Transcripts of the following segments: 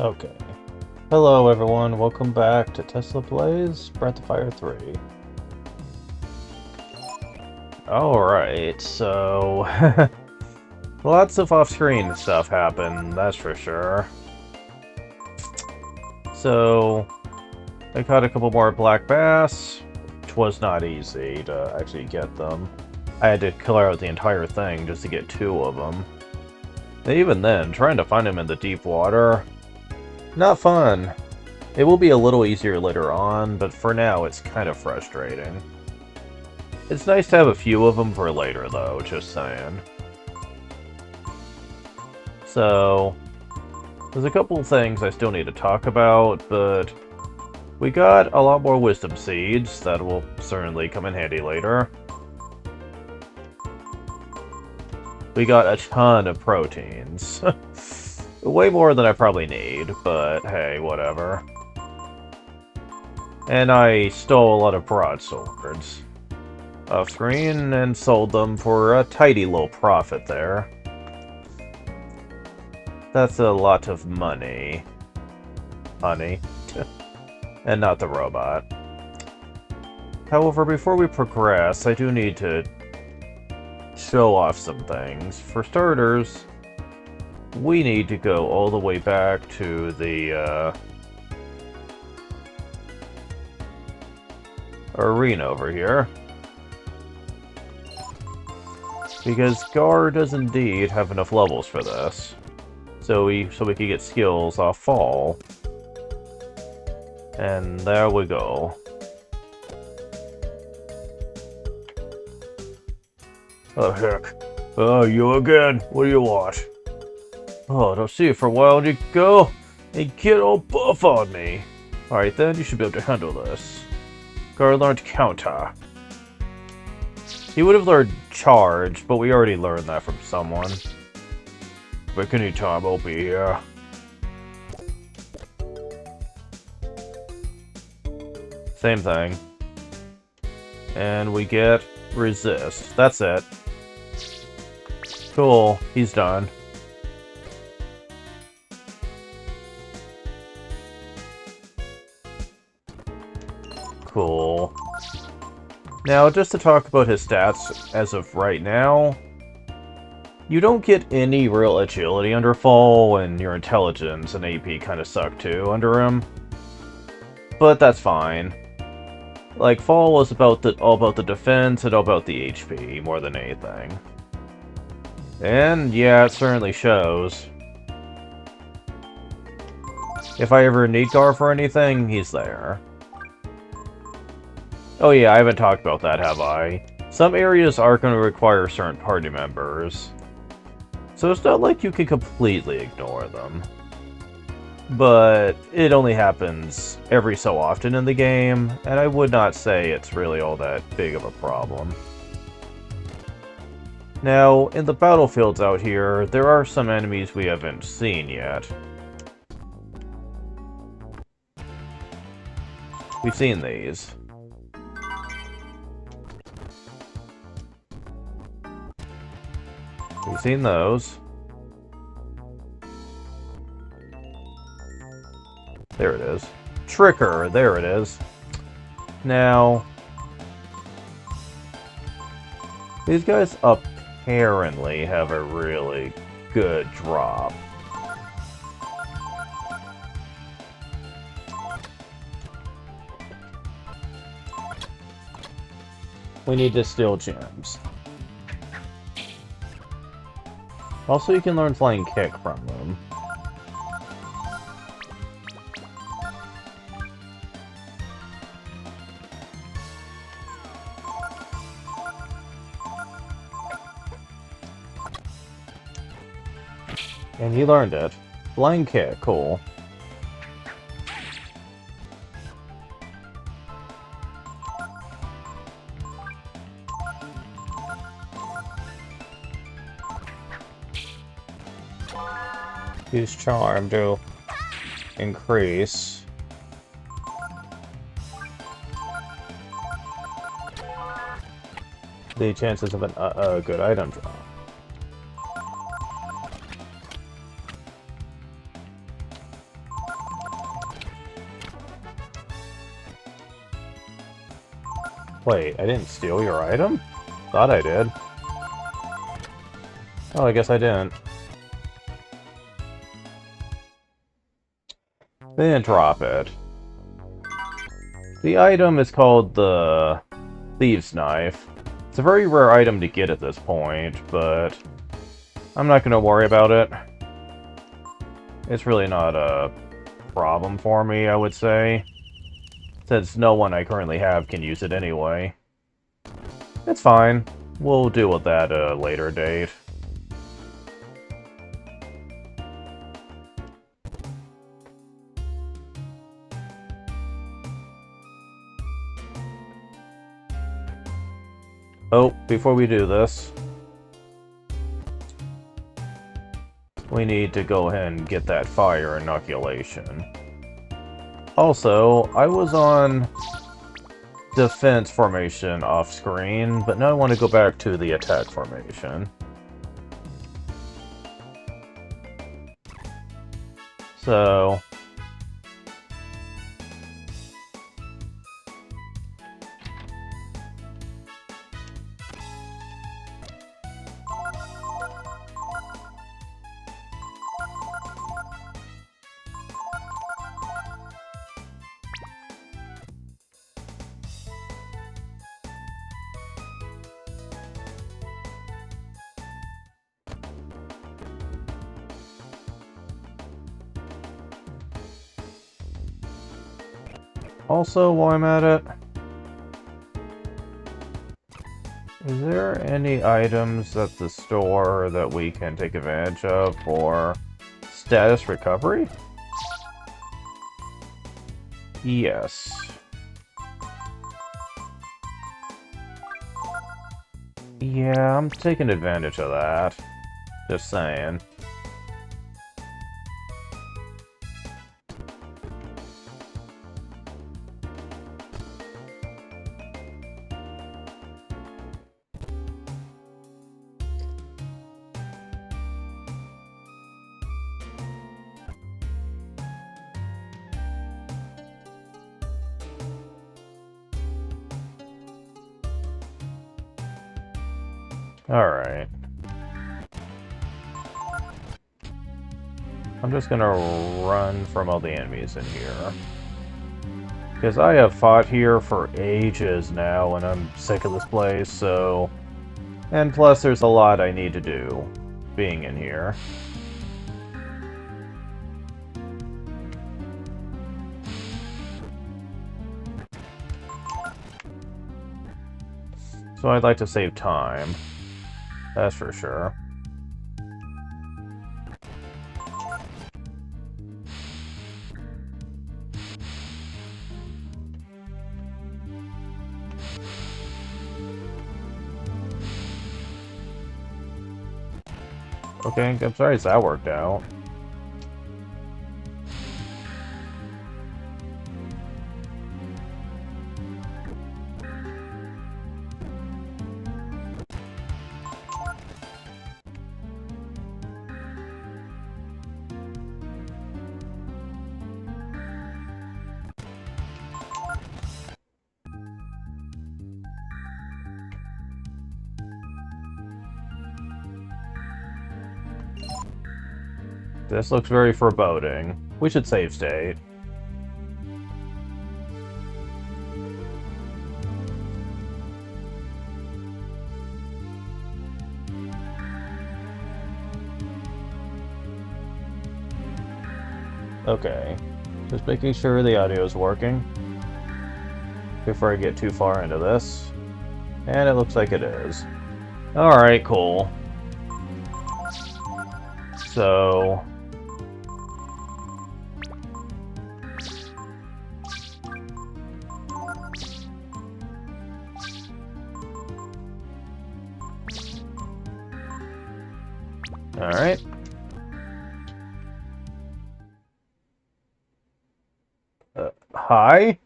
Okay. Hello everyone, welcome back to Tesla Plays Breath of Fire 3. Alright, so... lots of off-screen stuff happened, that's for sure. So... I caught a couple more black bass, which was not easy to actually get them. I had to clear out the entire thing just to get 2 of them. And even then, trying to find them in the deep water... not fun. It will be a little easier later on, but for now it's kind of frustrating. It's nice to have a few of them for later, though, just saying. So, there's a couple things I still need to talk about, but we got a lot more wisdom seeds that will certainly come in handy later. We got a ton of proteins. Way more than I probably need, but hey, whatever. And I stole a lot of broadswords off screen and sold them for a tidy little profit there. That's a lot of money. Honey. And not the robot. However, before we progress, I do need to show off some things. For starters, we need to go all the way back to the arena over here. Because Gar does indeed have enough levels for this. So we can get skills off Fall. And there we go. Oh heck. Oh, you again? What do you want? Oh, don't see you for a while, and you go and get all buff on me. Alright then, you should be able to handle this. Gar learned counter. He would have learned charge, but we already learned that from someone. But anytime, I'll be here. Same thing. And we get resist. That's it. Cool, he's done. Cool. Now, just to talk about his stats as of right now, you don't get any real agility under Fall, and your intelligence and AP kind of suck too under him. But that's fine. Like, Fall was all about the defense and all about the HP more than anything. And yeah, it certainly shows. If I ever need Gar for anything, he's there. Oh yeah, I haven't talked about that, have I? Some areas are going to require certain party members. So it's not like you can completely ignore them. But it only happens every so often in the game, and I would not say it's really all that big of a problem. Now, in the battlefields out here, there are some enemies we haven't seen yet. We've seen these. We've seen those. There it is. Tricker, there it is. Now, these guys apparently have a really good drop. We need to steal gems. Also, you can learn Flying Kick from them. And he learned it. Flying Kick, cool. Use Charm to increase. The chances of a good item drop. Wait, I didn't steal your item? Thought I did. Oh, I guess I didn't. They didn't drop it. The item is called the Thieves' Knife. It's a very rare item to get at this point, but I'm not going to worry about it. It's really not a problem for me, I would say, since no one I currently have can use it anyway. It's fine. We'll deal with that at a later date. Oh, before we do this, we need to go ahead and get that fire inoculation. Also, I was on defense formation off screen, but now I want to go back to the attack formation. So also, while I'm at it, is there any items at the store that we can take advantage of for status recovery? Yes. Yeah, I'm taking advantage of that. Just saying. Alright. I'm just gonna run from all the enemies in here. Because I have fought here for ages now, and I'm sick of this place, so... And plus, there's a lot I need to do, being in here. So I'd like to save time. That's for sure. Okay, I'm sorry that worked out. This looks very foreboding. We should save state. Okay. Just making sure the audio is working before I get too far into this. And it looks like it is. Alright, cool. So... Alright. Hi?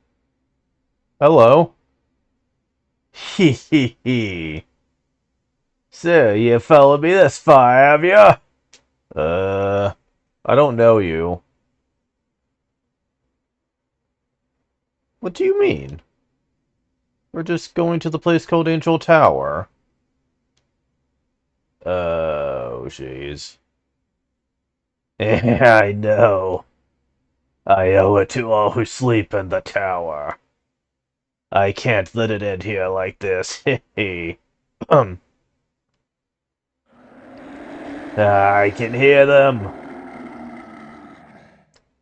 Hello? Hee hee hee. So, you followed me this far, have ya? I don't know you. What do you mean? We're just going to the place called Angel Tower. Oh, jeez. Yeah, I know. I owe it to all who sleep in the tower. I can't let it end here like this. Hehe. I can hear them.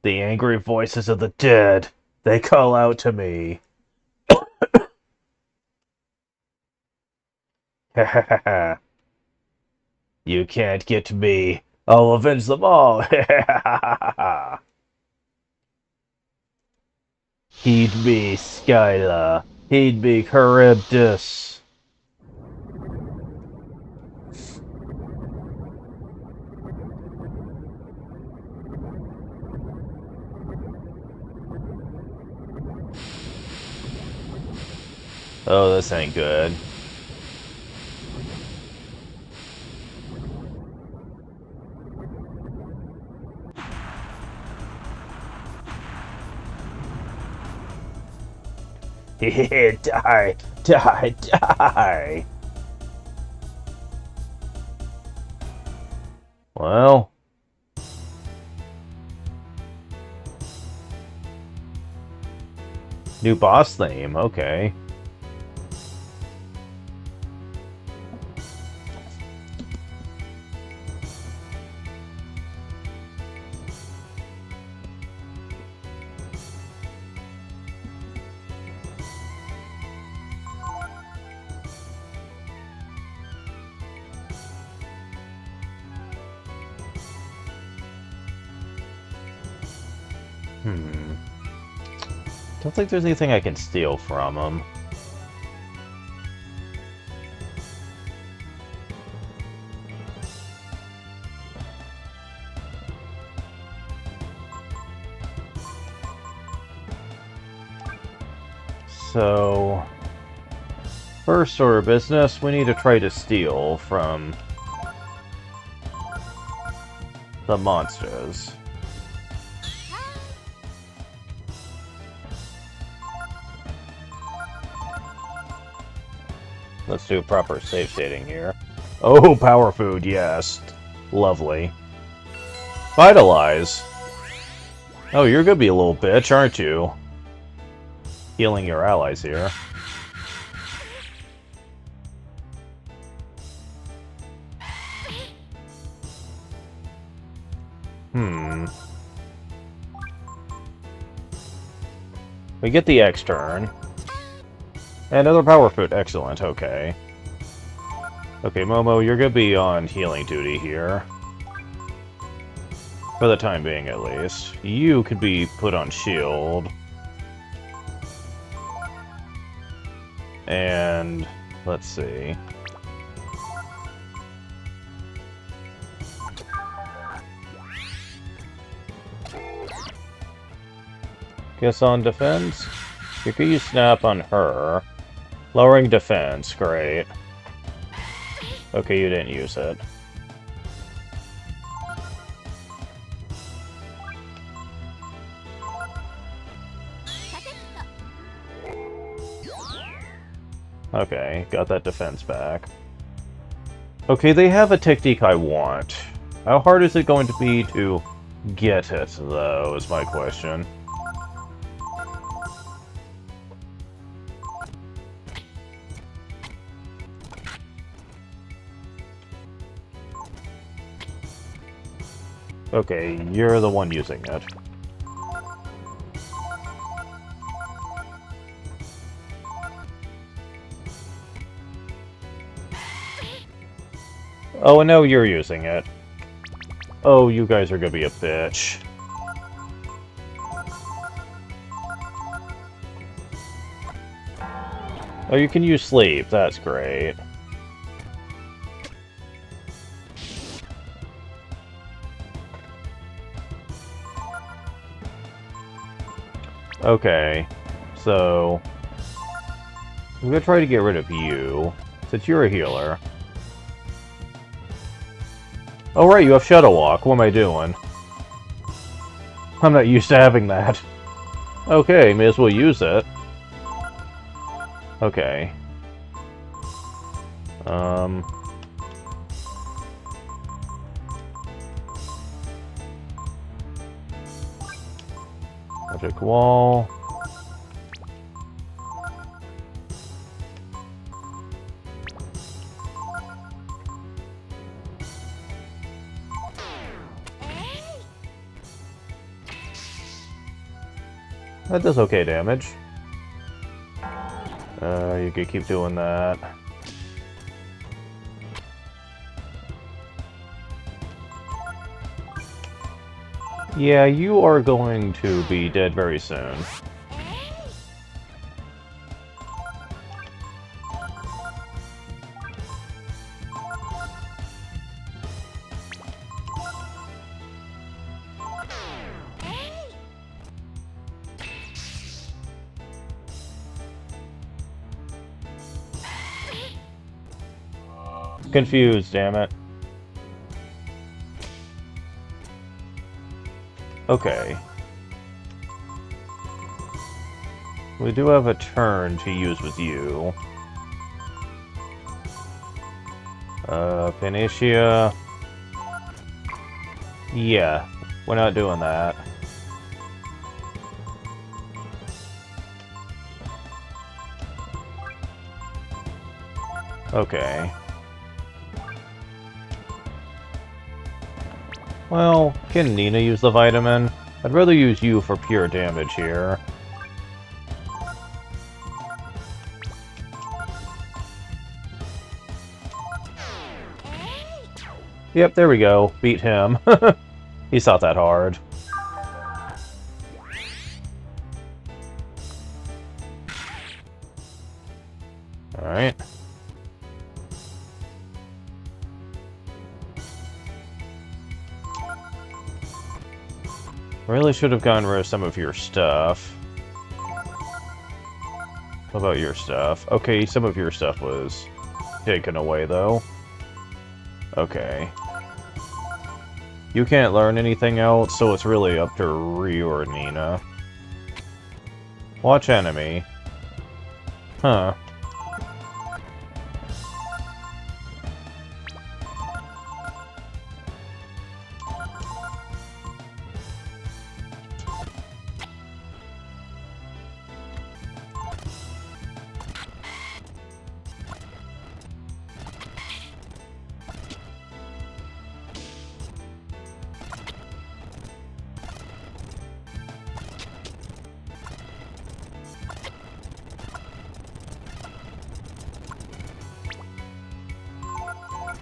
The angry voices of the dead. They call out to me. Ha ha ha ha. You can't get me. I'll avenge them all. Heed me, Skyla. Heed me, Charybdis. Oh, this ain't good. Die! Die! Die! Well... New boss name, okay. Don't think there's anything I can steal from him. So... First order of business, we need to try to steal from... the monsters. Let's do a proper save stating here. Oh, power food, yes. Lovely. Vitalize. Oh, you're gonna be a little bitch, aren't you? Healing your allies here. We get the X turn. Another power food. Excellent, okay. Okay, Momo, you're gonna be on healing duty here. For the time being, at least. You could be put on shield. And... let's see. Guess on defense? You could use Snap on her. Lowering defense, great. Okay, you didn't use it. Okay, got that defense back. Okay, they have a technique I want. How hard is it going to be to get it, though, is my question. Okay, you're the one using it. Oh, and now you're using it. Oh, you guys are gonna be a bitch. Oh, you can use sleep. That's great. Okay, so... I'm gonna try to get rid of you, since you're a healer. Oh right, you have Shadow Walk. What am I doing? I'm not used to having that. Okay, may as well use it. Okay. Magic wall. That does okay damage. You could keep doing that. Yeah, you are going to be dead very soon. Confused, damn it. Okay. We do have a turn to use with you. Panacea. Yeah, we're not doing that. Okay. Well, can Nina use the vitamin? I'd rather use you for pure damage here. Yep, there we go. Beat him. He's not that hard. Alright. Really should have gotten rid of some of your stuff. What about your stuff? Okay, some of your stuff was taken away, though. Okay. You can't learn anything else, so it's really up to Ryu or Nina. Watch enemy. Huh.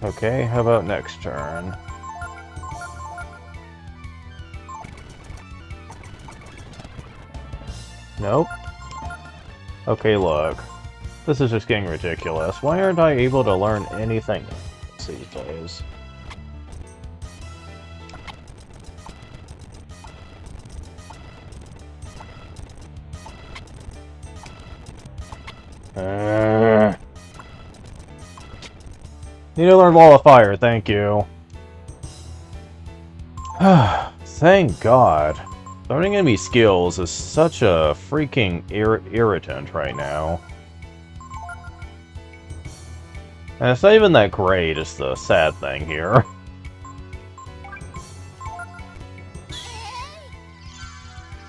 Okay, how about next turn? Nope. Okay, look. This is just getting ridiculous. Why aren't I able to learn anything these days? Need to learn Wall of Fire, thank you. Thank God. Learning enemy skills is such a freaking irritant right now. And it's not even that great, is the sad thing here.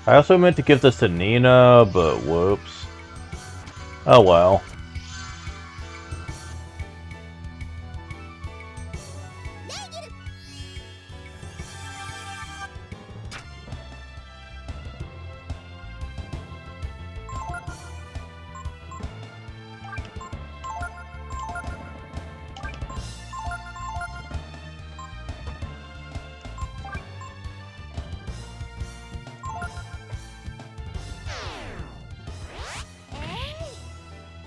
I also meant to give this to Nina, but whoops. Oh well.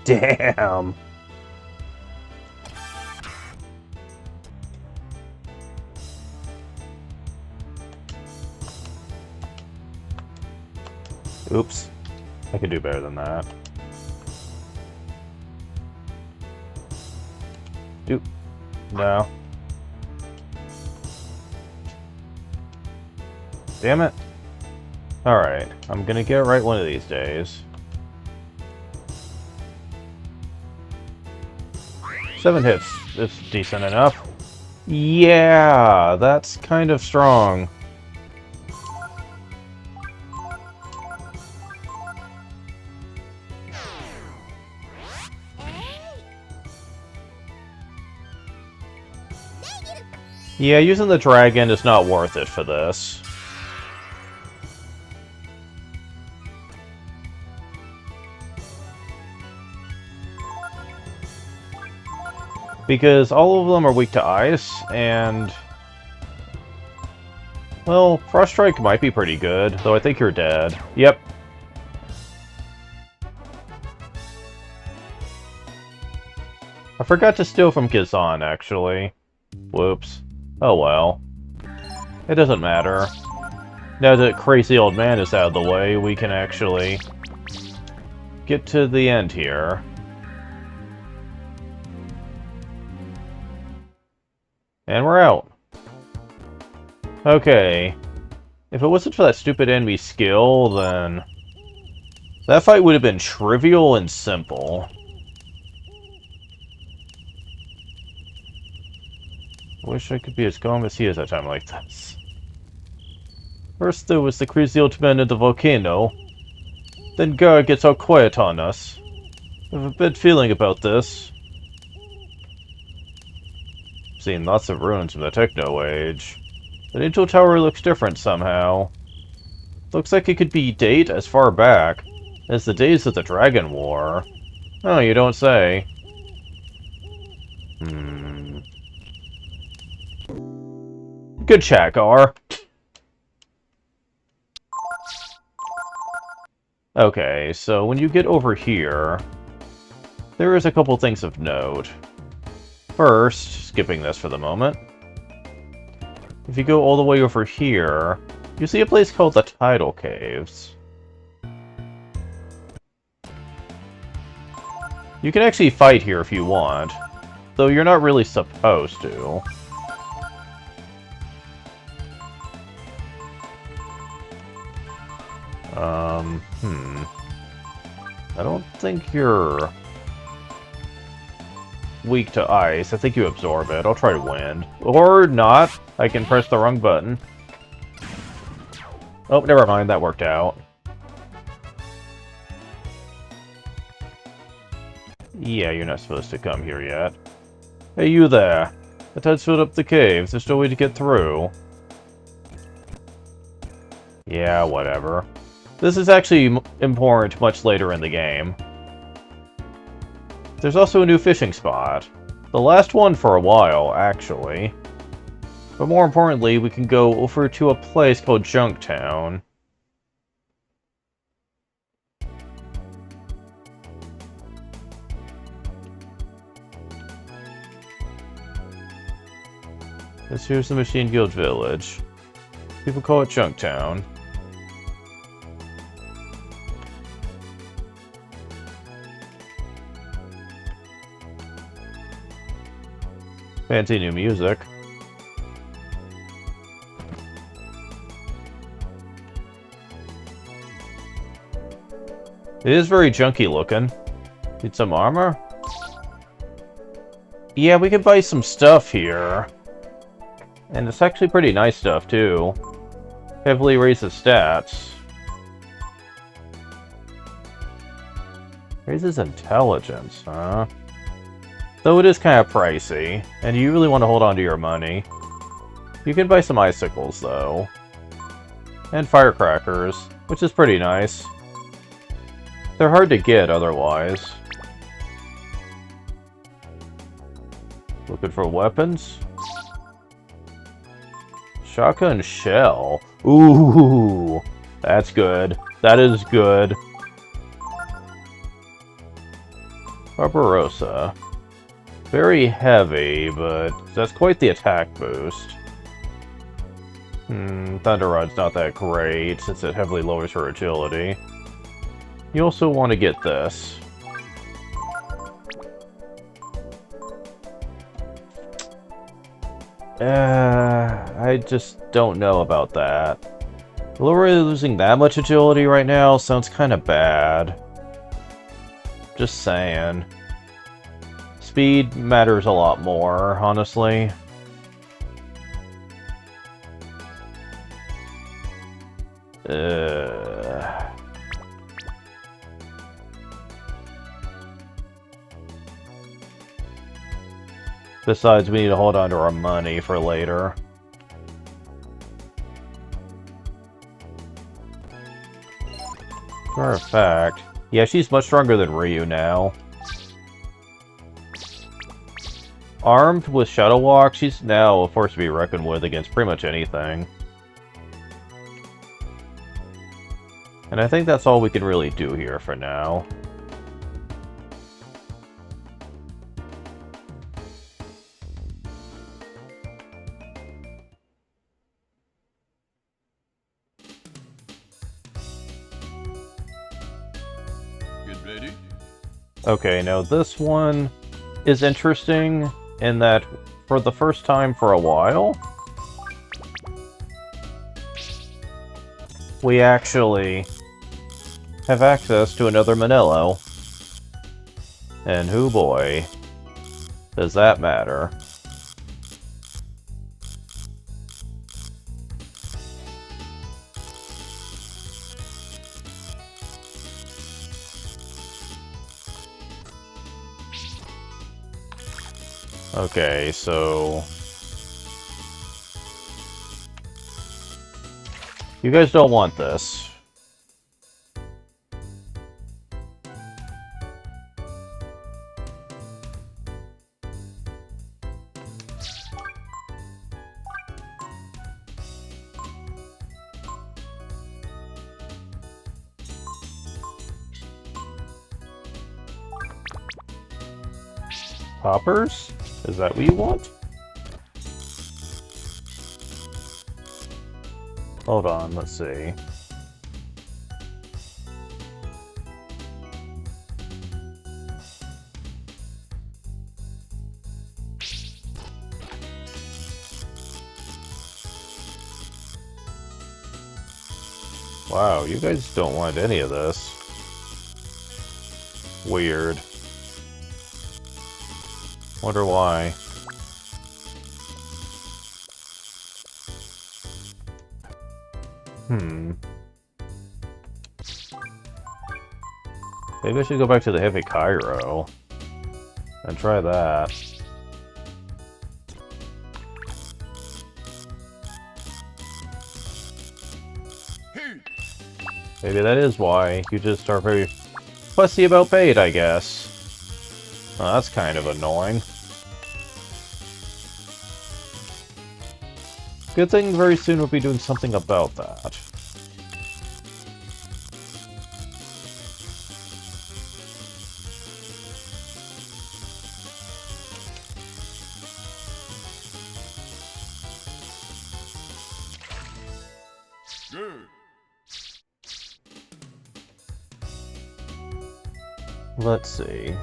Damn. Oops. I can do better than that. Doop. No. Damn it. Alright, I'm gonna get right one of these days. 7 hits is decent enough. Yeah, that's kind of strong. Yeah, using the dragon is not worth it for this. Because all of them are weak to ice, and... well, Frost Strike might be pretty good, though I think you're dead. Yep. I forgot to steal from Gizan, actually. Whoops. Oh well. It doesn't matter. Now that crazy old man is out of the way, we can actually get to the end here. And we're out. Okay. If it wasn't for that stupid enemy skill, then... that fight would have been trivial and simple. Wish I could be as calm as he is at a time like this. First there was the crazy old man in the volcano. Then Gar gets all quiet on us. I have a bad feeling about this. I've seen lots of ruins from the Techno Age. The Angel Tower looks different somehow. Looks like it could be date as far back as the days of the Dragon War. Oh, you don't say. Good chat, Gar. Okay, so when you get over here, there is a couple things of note. First, skipping this for the moment, if you go all the way over here, you see a place called the Tidal Caves. You can actually fight here if you want, though you're not really supposed to. I don't think you're weak to ice. I think you absorb it. I'll try wind. Or not. I can press the wrong button. Oh, never mind. That worked out. Yeah, you're not supposed to come here yet. Hey, you there. The tide's filled up the cave. There's no way to get through. Yeah, whatever. This is actually important much later in the game. There's also a new fishing spot. The last one for a while, actually. But more importantly, we can go over to a place called Junktown. This here's the Machine Guild Village. People call it Junktown. Fancy new music. It is very junky looking. Need some armor? Yeah, we could buy some stuff here. And it's actually pretty nice stuff, too. Heavily raises stats. Raises intelligence, huh? Though it is kind of pricey, and you really want to hold on to your money. You can buy some icicles, though. And firecrackers, which is pretty nice. They're hard to get otherwise. Looking for weapons? Shotgun shell. Ooh, that's good. That is good. Barbarossa. Very heavy, but that's quite the attack boost. Thunder Rod's not that great, since it heavily lowers her agility. You also want to get this. I just don't know about that. Literally losing that much agility right now sounds kind of bad. Just saying. speed matters a lot more, honestly. Besides, we need to hold on to our money for later. For a fact. Yeah, she's much stronger than Ryu now. Armed with Shadow Walk, she's now a force to be reckoned with against pretty much anything. And I think that's all we can really do here for now. Get ready? Okay, now this one is interesting in that for the first time for a while, we actually have access to another Manillo. And hoo boy, does that matter. Okay, so... you guys don't want this. Poppers? Is that what you want? Hold on, let's see. Wow, you guys don't want any of this. Weird. Wonder why. Maybe I should go back to the Heavy Cairo and try that. Maybe that is why. You just are very fussy about bait, I guess. Oh, that's kind of annoying. Good thing very soon we'll be doing something about that. Good. Let's see.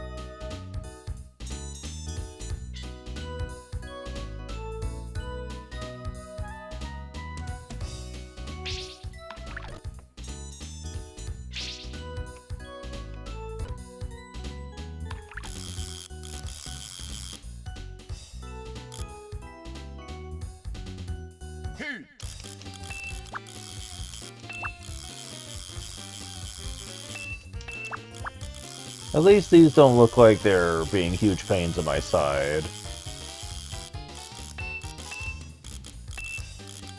At least these don't look like they're being huge pains in my side.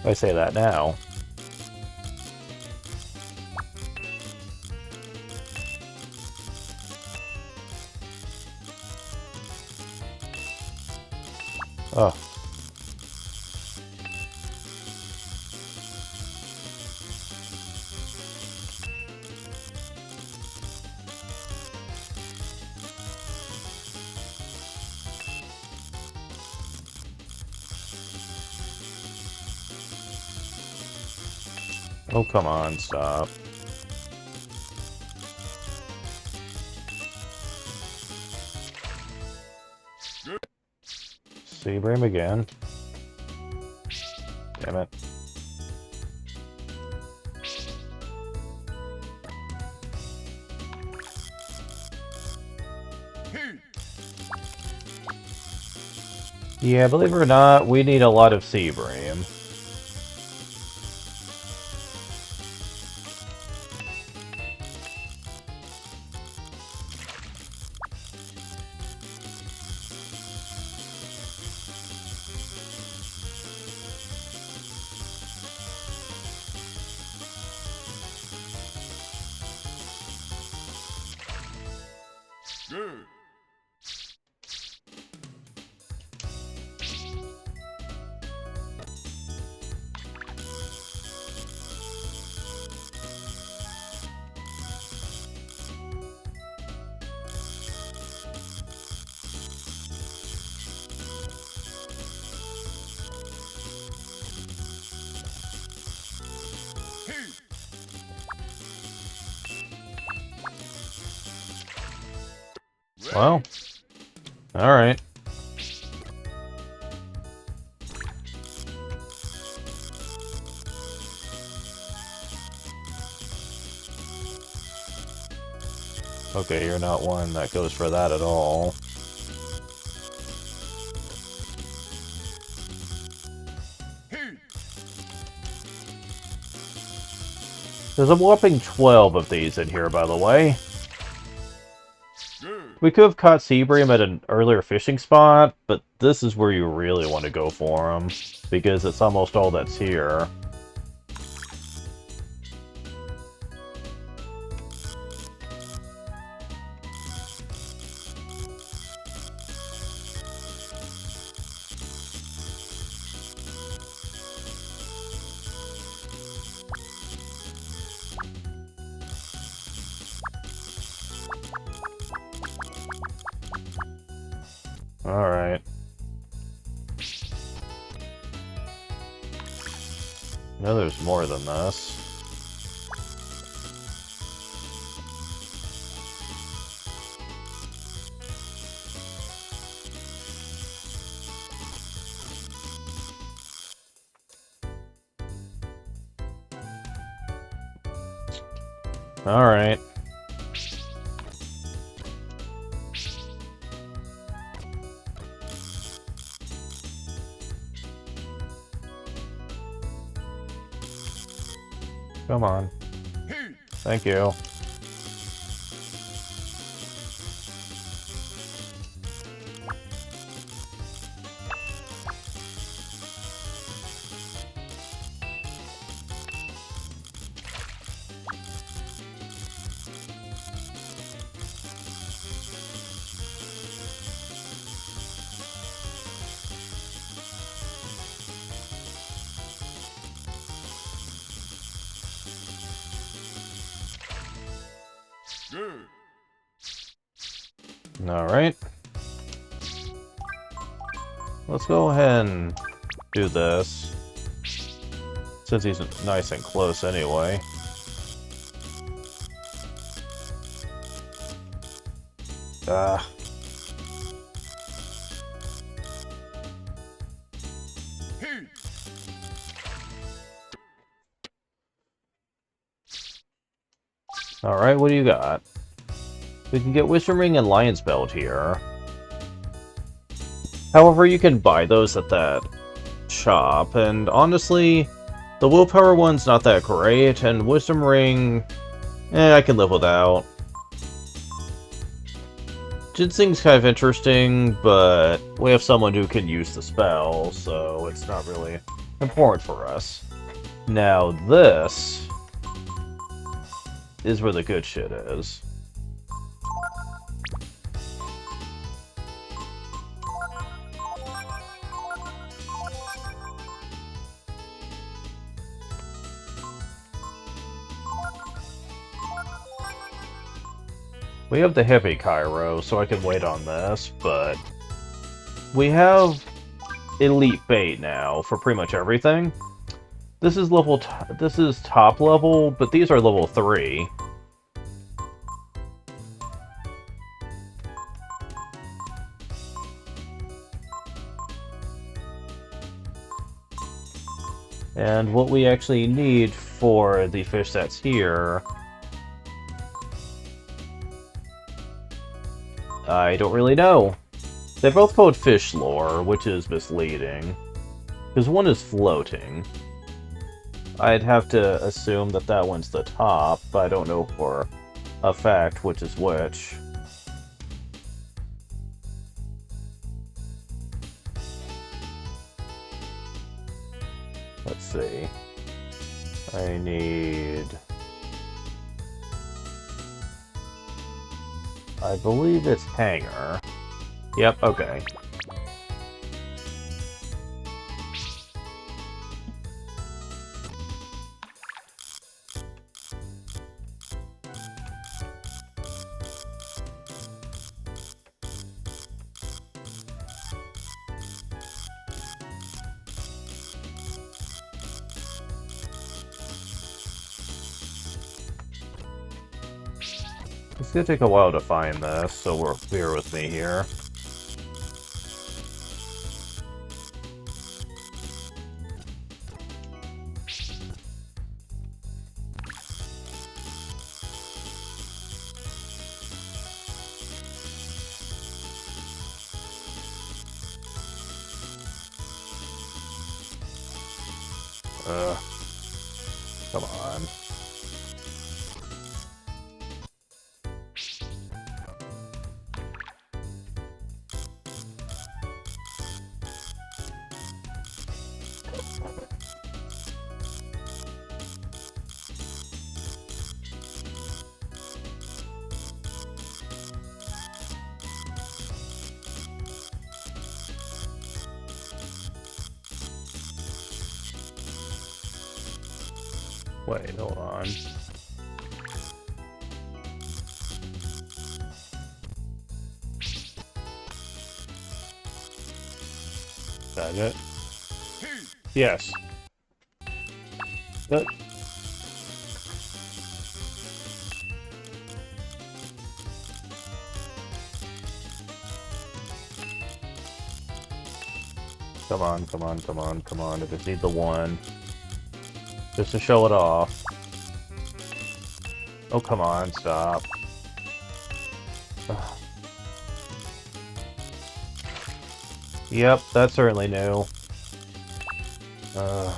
I say that now. Oh. Oh, come on, stop. Seabrame again. Damn it. Yeah, believe it or not, we need a lot of sea bream. Good. Hey. Well, alright. Okay, you're not one that goes for that at all. Hey. There's a whopping 12 of these in here, by the way. Good. We could have caught sea bream at an earlier fishing spot, but this is where you really want to go for them, because it's almost all that's here. Alright. No, there's more than this. Alright. Come on. Hey. Thank you. Good. Alright. Let's go ahead and do this. Since he's nice and close anyway. Ah. Hey. Alright, what do you got? We can get Wisdom Ring and Lion's Belt here. However, you can buy those at that shop, and honestly, the Willpower one's not that great, and Wisdom Ring, I can live without. Ginseng's kind of interesting, but we have someone who can use the spell, so it's not really important for us. Now this is where the good shit is. We have the Heavy Cairo, so I can wait on this, but we have Elite Bait now for pretty much everything. This is this is top level, but these are level 3. And what we actually need for the fish that's here, I don't really know. They're both called fish lore, which is misleading. Because one is floating. I'd have to assume that that one's the top, but I don't know for a fact which is which. Let's see. I need... I believe it's Hanger. Yep, okay. It's gonna take a while to find this, so bear with me here. Come on. Wait, hold on. That it? Yes. That... Come on, come on, come on, come on. I just need the one. Just to show it off. Oh, come on, stop. Ugh. Yep, that's certainly new. Are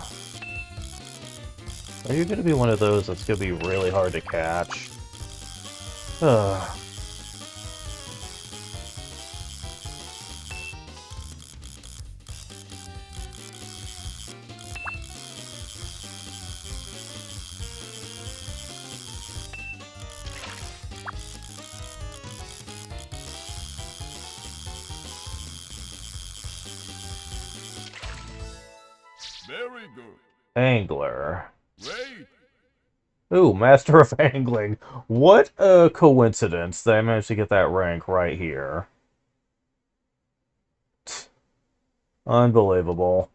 you gonna be one of those that's gonna be really hard to catch? Ugh. Very good. Angler. Great. Ooh, Master of Angling. What a coincidence that I managed to get that rank right here. Unbelievable.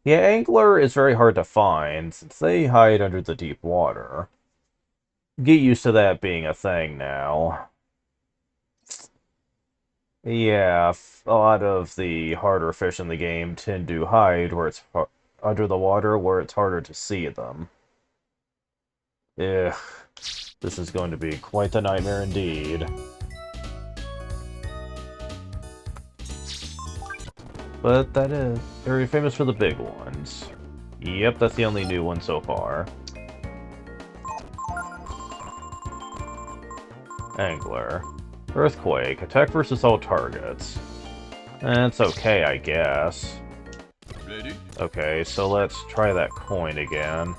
Yeah, Angler is very hard to find, since they hide under the deep water. Get used to that being a thing now. Yeah, a lot of the harder fish in the game tend to hide where it's under the water, where it's harder to see them. Ugh, this is going to be quite the nightmare indeed. But that is very famous for the big ones. Yep, that's the only new one so far. Angler. Earthquake. Attack versus all targets. That's okay, I guess. Ready? Okay, so let's try that coin again.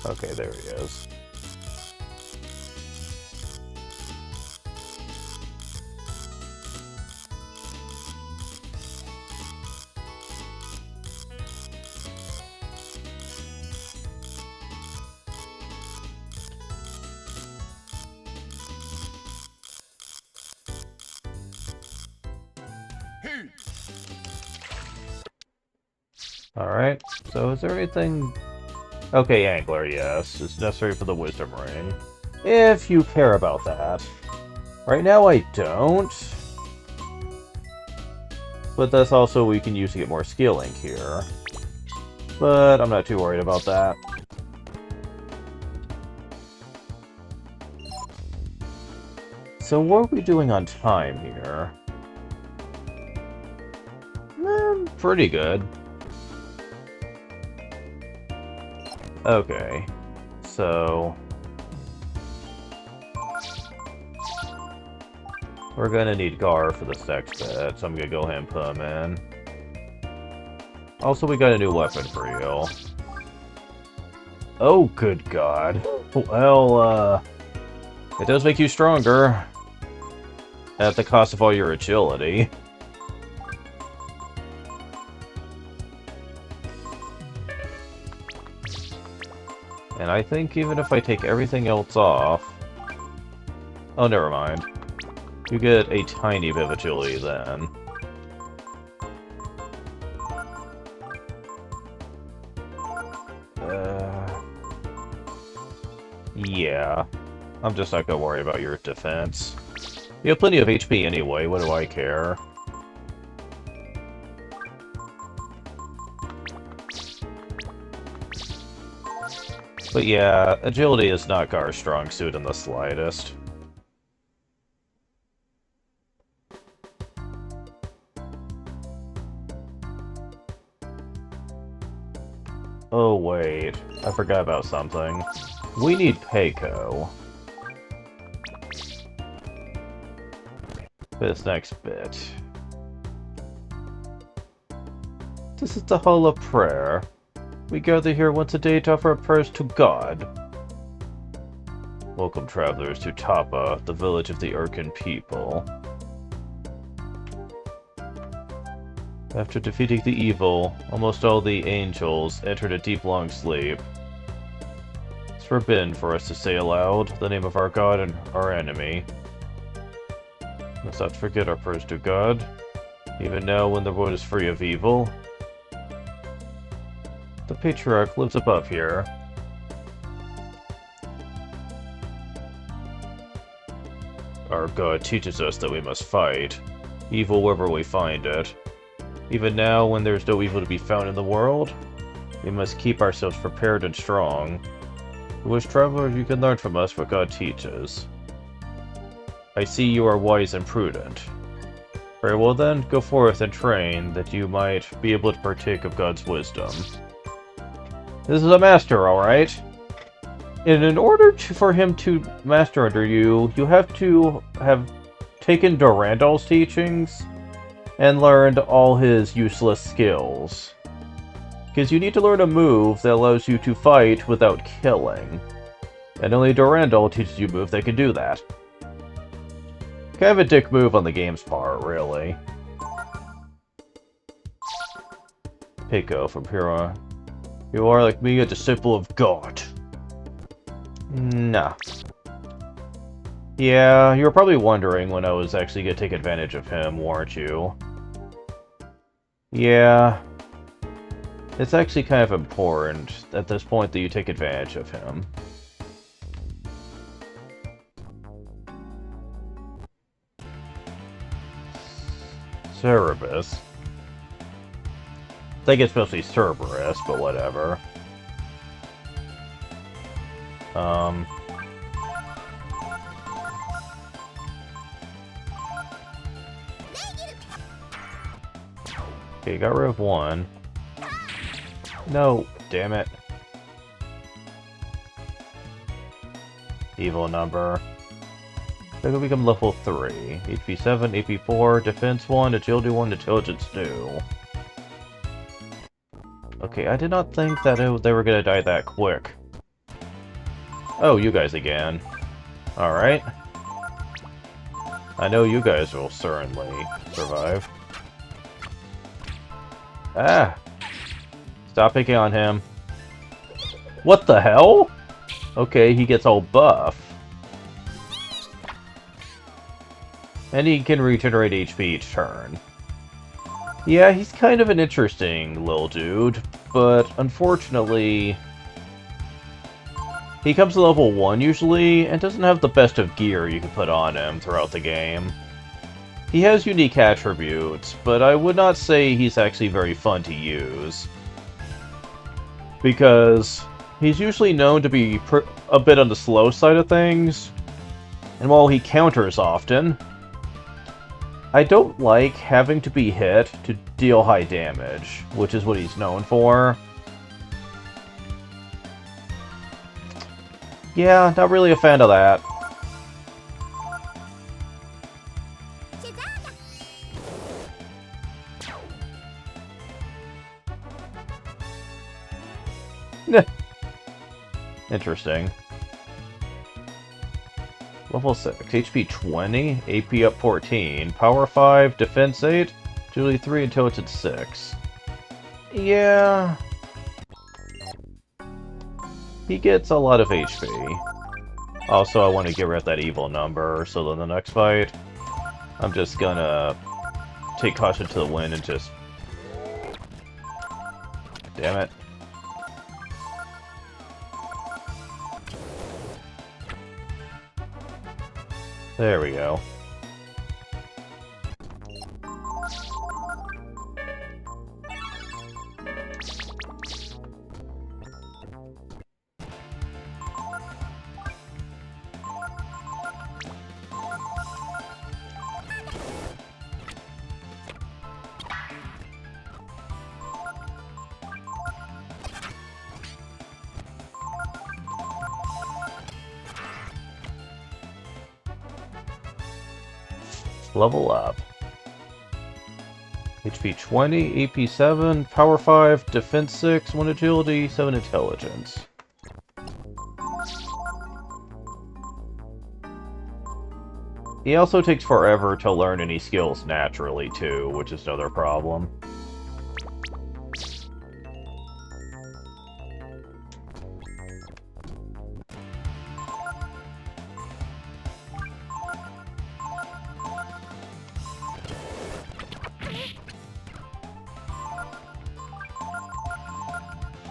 Okay, there he is. Hey. Alright, so is there anything... Okay, Angler, yes. It's necessary for the Wisdom Ring. if you care about that. Right now I don't. But that's also what we can use to get more skilling here. But I'm not too worried about that. So what are we doing on time here? Pretty good. Okay. So... we're gonna need Gar for this next bit, so I'm gonna go ahead and put him in. Also, we got a new weapon for you. Oh, good God. Well, it does make you stronger. At the cost of all your agility. And I think even if I take everything else off... oh, never mind. You get a tiny bit of agility then. Yeah. I'm just not gonna worry about your defense. You have plenty of HP anyway, what do I care? But yeah, agility is not Gar's strong suit in the slightest. Oh wait, I forgot about something. We need Peiko. For this next bit. This is the Hall of Prayer. We gather here once a day to offer our prayers to God. Welcome, travelers, to Tapa, the village of the Urkin people. After defeating the evil, almost all the angels entered a deep, long sleep. It's forbidden for us to say aloud the name of our God and our enemy. Let's not forget our prayers to God, even now when the world is free of evil. The Patriarch lives above here. Our God teaches us that we must fight, evil wherever we find it. Even now, when there is no evil to be found in the world, we must keep ourselves prepared and strong. Wish travelers, you can learn from us what God teaches. I see you are wise and prudent. Very well then, go forth and train, that you might be able to partake of God's wisdom. This is a master, alright? And in order for him to master under you, you have to have taken Durandal's teachings and learned all his useless skills. Because you need to learn a move that allows you to fight without killing. And only Durandal teaches you a move that can do that. Kind of a dick move on the game's part, really. Peiko from here on. You are, like me, a disciple of God. Nah. Yeah, you were probably wondering when I was actually going to take advantage of him, weren't you? Yeah. It's actually kind of important at this point that you take advantage of him. Cerberus. I think it's supposed to be Cerberus, but whatever. Okay, got rid of one. No, damn it. Evil number. They're gonna become level 3. HP 7, AP 4, Defense 1, Agility 1, Intelligence 2. Okay, I did not think that they were gonna die that quick. Oh, you guys again. Alright. I know you guys will certainly survive. Ah! Stop picking on him. What the hell? Okay, he gets all buff. And he can regenerate HP each turn. Yeah, he's kind of an interesting little dude, but unfortunately, He comes to level 1 usually, and doesn't have the best of gear you can put on him throughout the game. He has unique attributes, but I would not say he's actually very fun to use. Because he's usually known to be a bit on the slow side of things, and while he counters often, I don't like having to be hit to deal high damage, which is what he's known for. Yeah, not really a fan of that. Interesting. Level 6, HP 20, AP up 14, Power 5, Defense 8, Agility 3, Intelligence 6. Yeah... he gets a lot of HP. Also, I want to get rid of that evil number, so in the next fight, I'm just gonna take caution to the wind and just... damn it. There we go. Level up. HP 20, AP 7, Power 5, Defense 6, 1 Agility, 7 Intelligence. He also takes forever to learn any skills naturally, too, which is another problem.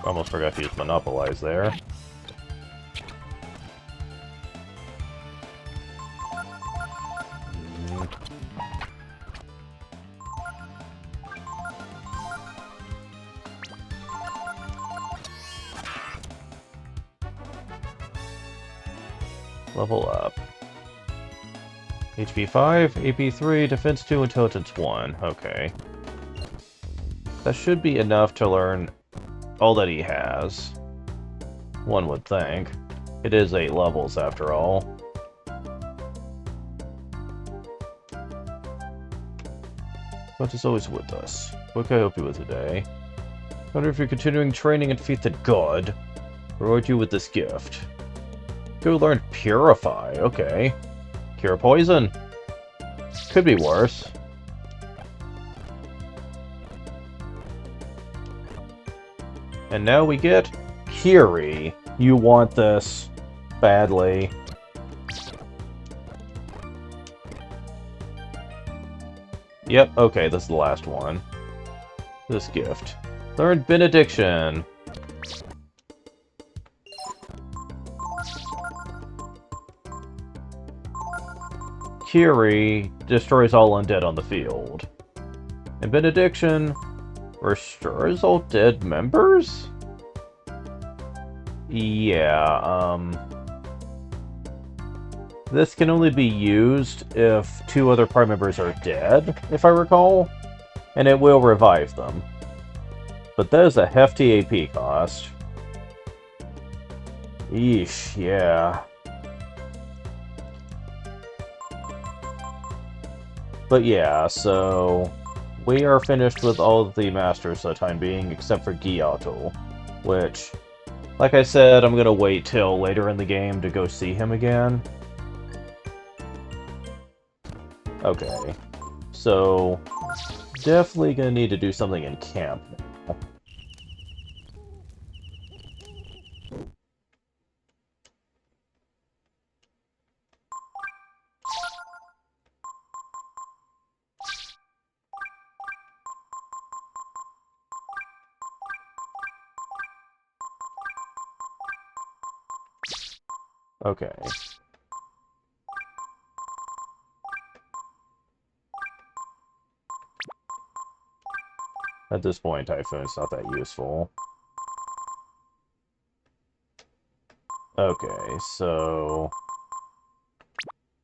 Almost forgot to use Monopolize there. Level up. HP 5, AP 3, Defense 2, Intelligence 1. Okay. That should be enough to learn all that he has. One would think. It is 8 levels, after all. But is always with us. What can I help you with today? I wonder if you're continuing training and defeat the god. Reward you with this gift. Go learn Purify. Okay. Cure poison. Could be worse. And now we get Kiri. You want this badly. Yep, okay, this is the last one. This gift. Learn Benediction. Kiri destroys all undead on the field. And Benediction restores all dead members? Yeah, this can only be used if 2 other party members are dead, if I recall, and it will revive them. But that is a hefty AP cost. Eesh, yeah. But yeah, so we are finished with all of the masters for the time being, except for Gyatso, which, like I said, I'm gonna wait till later in the game to go see him again. Okay, so definitely gonna need to do something in camp now. Okay. At this point, Typhoon's not that useful. Okay, so...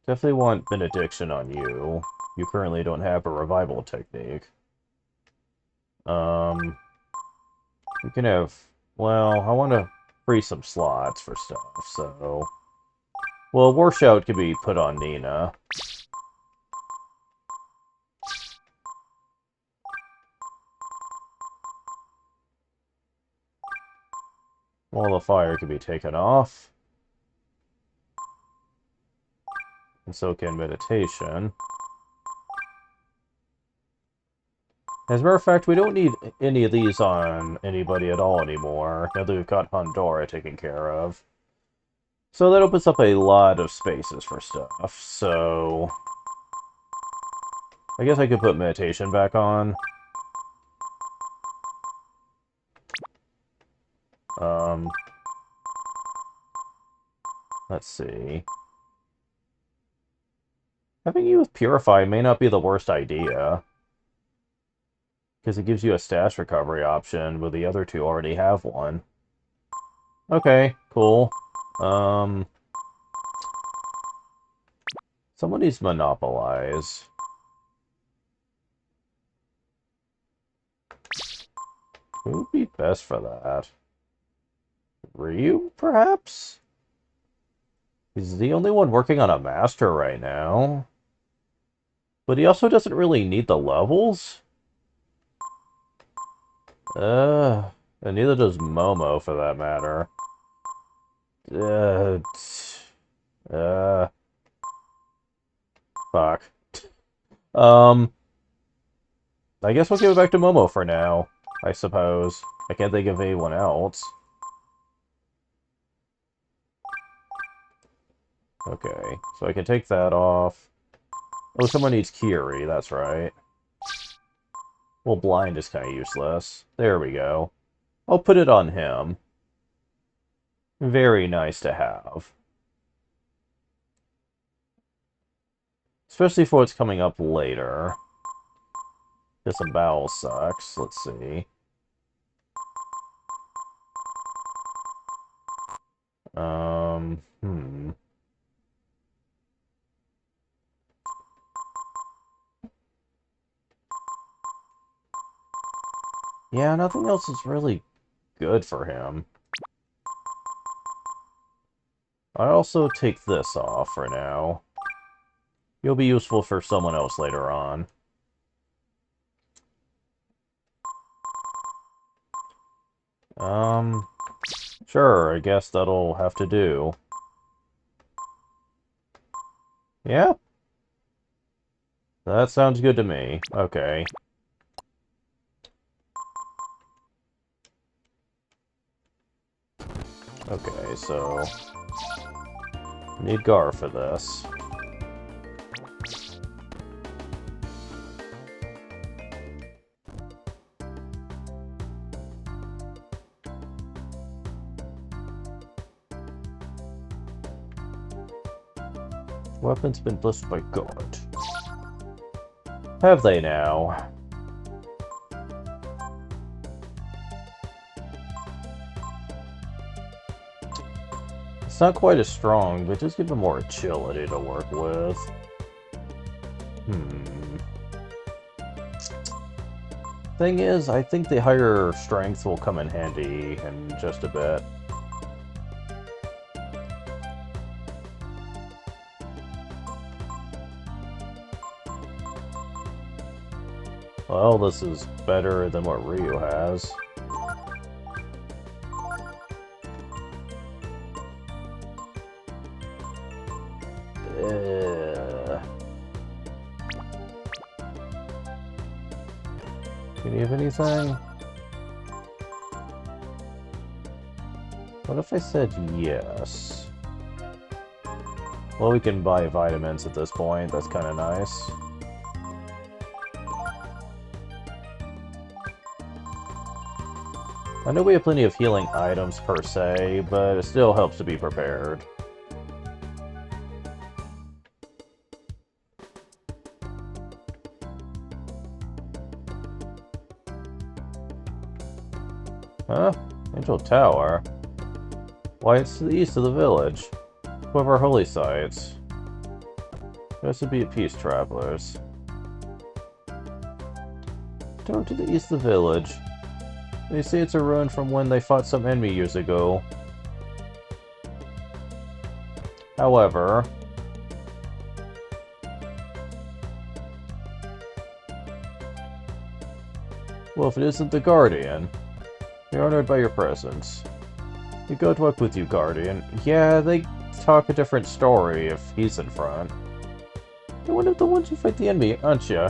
definitely want Benediction on you. You currently don't have a revival technique. You can have... well, I want to free some slots for stuff, so... well, War Shout could be put on Nina. Wall of Fire could be taken off. And so can Meditation. As a matter of fact, we don't need any of these on anybody at all anymore, now that we've got Pandora taken care of. So that opens up a lot of spaces for stuff, so... I guess I could put Meditation back on. Let's see. Having you with Purify may not be the worst idea. Because it gives you a stash recovery option, but the other two already have one. Okay, cool. Someone needs to Monopolize. Who would be best for that? Ryu, perhaps? He's the only one working on a master right now. But he also doesn't really need the levels. And neither does Momo, for that matter. Fuck. I guess we'll give it back to Momo for now, I suppose. I can't think of anyone else. Okay, so I can take that off. Oh, someone needs Kiri, that's right. Well, Blind is kind of useless. There we go. I'll put it on him. Very nice to have. Especially for what's coming up later. Disembowel sucks. Let's see. Yeah, nothing else is really good for him. I also take this off for now. You'll be useful for someone else later on. Sure, I guess that'll have to do. Yeah? That sounds good to me. Okay. Okay, so... need Gar for this. Weapons been blessed by God. Have they now? It's not quite as strong, but just give him more agility to work with. Thing is, I think the higher strength will come in handy in just a bit. Well, this is better than what Ryu has. Can you have anything? What if I said yes? Well, we can buy vitamins at this point. That's kind of nice. I know we have plenty of healing items per se, but it still helps to be prepared. Huh? Angel Tower? Why, it's to the east of the village. One of our holy sites. It has to be at peace, travelers. Down to the east of the village. They say it's a ruin from when they fought some enemy years ago. However... well, if it isn't the Guardian, we're honored by your presence. We go to work with you, Guardian. Yeah, they talk a different story if he's in front. You're one of the ones who fight the enemy, aren't you?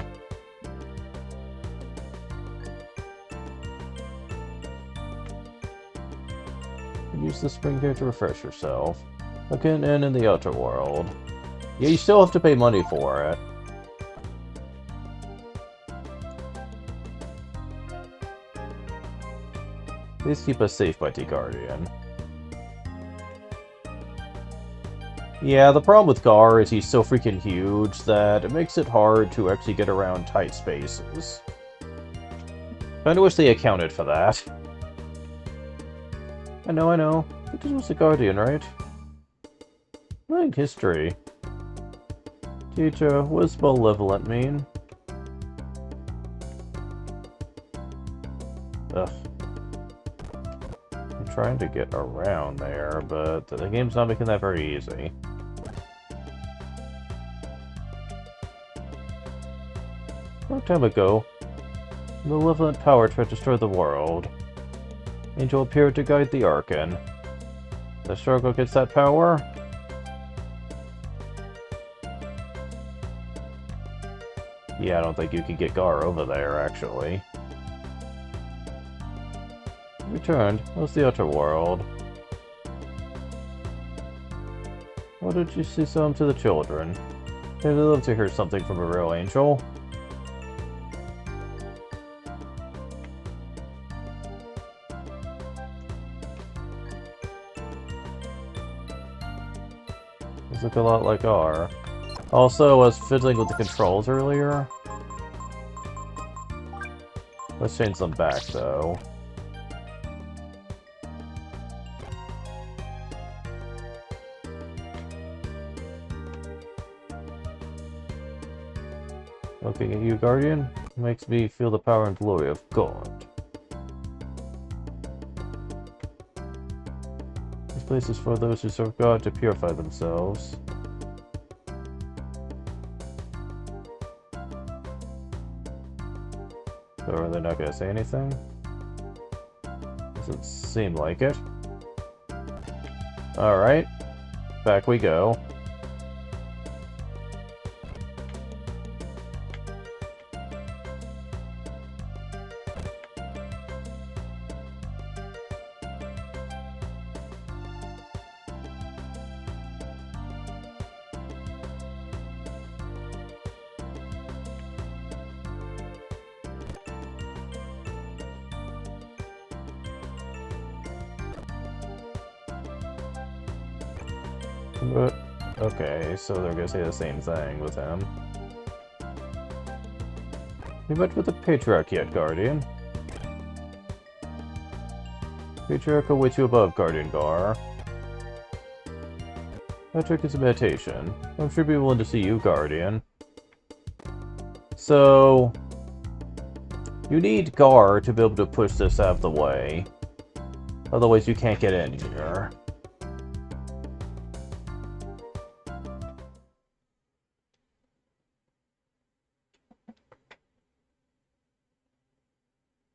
Use the spring here to refresh yourself. Look in the outer world. Yeah, you still have to pay money for it. Please keep us safe, Mighty Guardian. Yeah, the problem with Gar is he's so freaking huge that it makes it hard to actually get around tight spaces. Kinda wish they accounted for that. I know. But this was the Guardian, right? Learning history. Teacher, what does malevolent mean? Ugh. I'm trying to get around there, but the game's not making that very easy. A long time ago, a malevolent power tried to destroy the world. Angel appeared to guide the Archon. The struggle gets that power? Yeah, I don't think you can get Gar over there, actually. Returned. What's the outer world? Why don't you say something to the children? They'd love to hear something from a real angel. These look a lot like R. Also, I was fiddling with the controls earlier. Let's change them back, though. Looking at you, Guardian, makes me feel the power and glory of God. This place is for those who serve God to purify themselves. So are they not going to say anything? Doesn't seem like it. Alright. Back we go. But, okay, so they're gonna say the same thing with him. You met with the Patriarch yet, Guardian? Patriarch will wait you above, Guardian Gar. Patriarch is a meditation. I'm sure he'll be willing to see you, Guardian. So... you need Gar to be able to push this out of the way. Otherwise you can't get in here.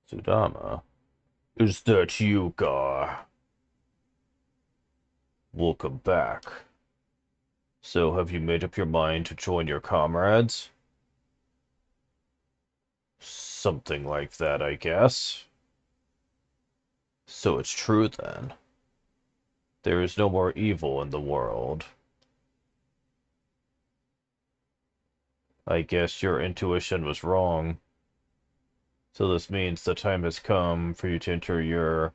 Sudama. Is that you, Gar? Welcome back. So, have you made up your mind to join your comrades? Something like that, I guess. So it's true, then. There is no more evil in the world. I guess your intuition was wrong. So this means the time has come for you to enter your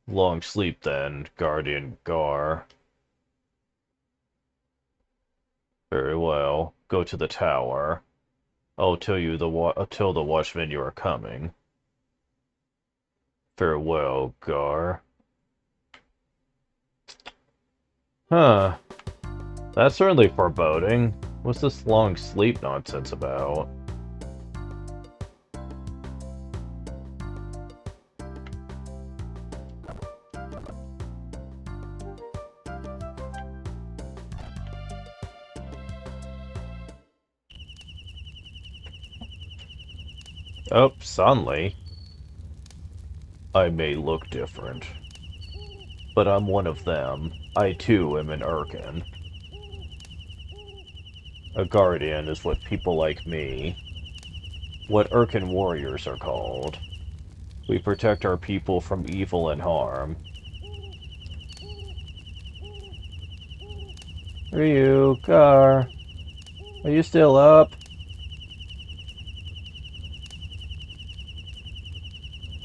long sleep then, Guardian Gar. Very well. Go to the tower. I'll tell the watchman you are coming. Farewell, Gar. Huh. That's certainly foreboding. What's this long sleep nonsense about? Oh, suddenly. I may look different, but I'm one of them. I too am an Urkin. A guardian is what people like me, what Urkin warriors are called. We protect our people from evil and harm. Ryu, Gar, are you still up?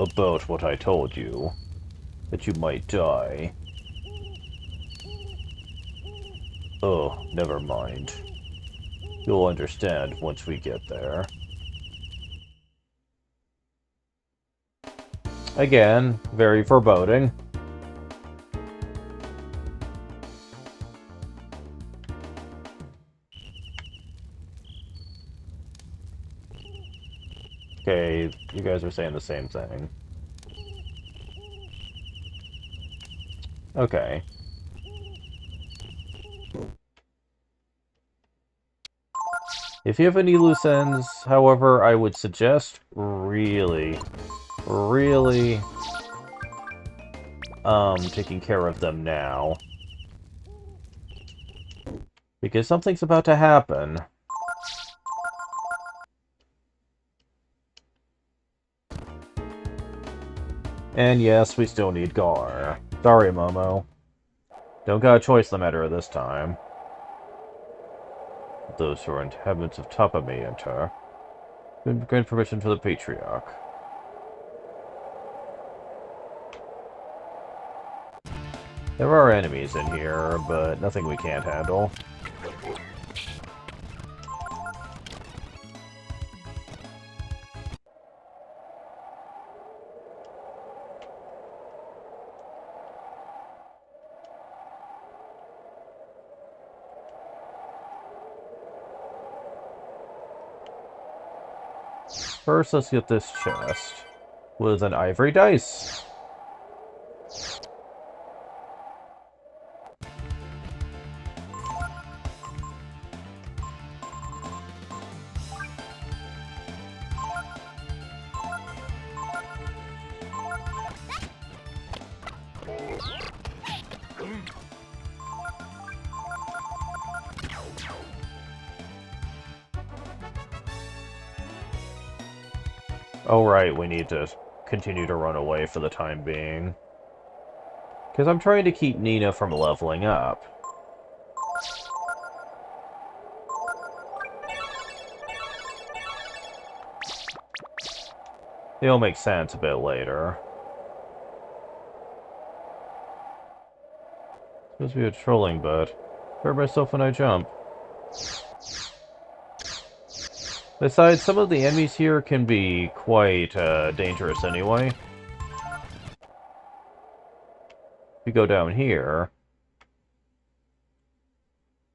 About what I told you, that you might die. Oh, never mind. You'll understand once we get there. Again, very foreboding. Okay, you guys are saying the same thing. Okay. If you have any loose ends, however, I would suggest really taking care of them now. Because something's about to happen. And yes, we still need Gar. Sorry, Momo. Don't got a choice in the matter this time. Those who are inhabitants of Tapa may enter. Grant permission for the Patriarch. There are enemies in here, but nothing we can't handle. First, let's get this chest with an ivory dice. Oh right, we need to continue to run away for the time being. Because I'm trying to keep Nina from leveling up. It'll make sense a bit later. Supposed to be a trolling bot. Hurt myself when I jump. Besides, some of the enemies here can be quite dangerous anyway. If you go down here...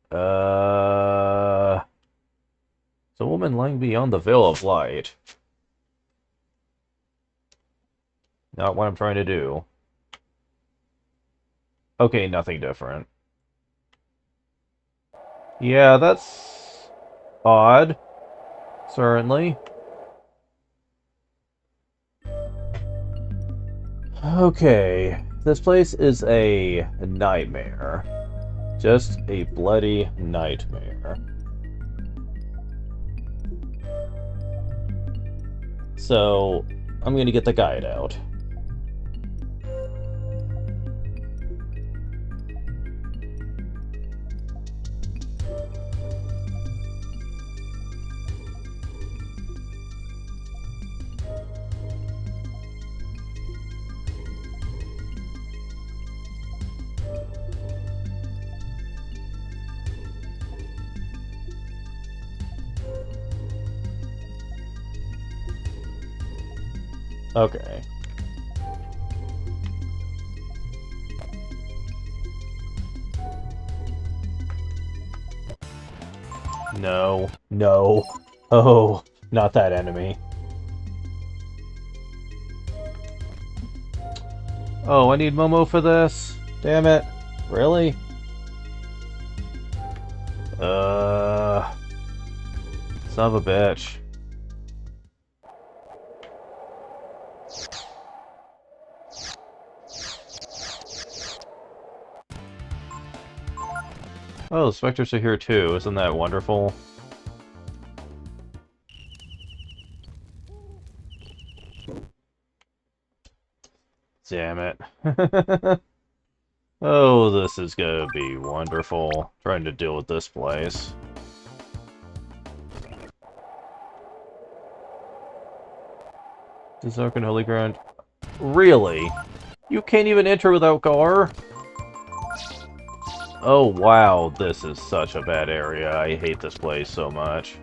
There's a woman lying beyond the Veil of Light. Not what I'm trying to do. Okay, nothing different. Yeah, that's... odd. Certainly. Okay. This place is a nightmare. Just a bloody nightmare. So, I'm gonna get the guide out. Okay. No. No. Oh, not that enemy. Oh, I need Momo for this? Damn it. Really? Son of a bitch. Oh, the specters are here too. Isn't that wonderful? Damn it. Oh, this is gonna be wonderful. Trying to deal with this place. This Arkan Holy Ground. Really? You can't even enter without Gar? Oh wow, this is such a bad area. I hate this place so much.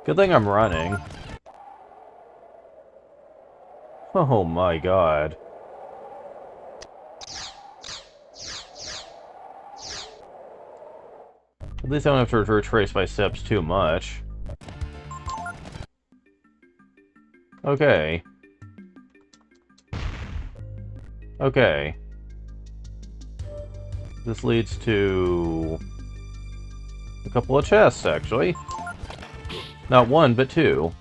Good thing I'm running. Oh my god. At least I don't have to retrace my steps too much. Okay. Okay. This leads to a couple of chests, actually. Not one, but two.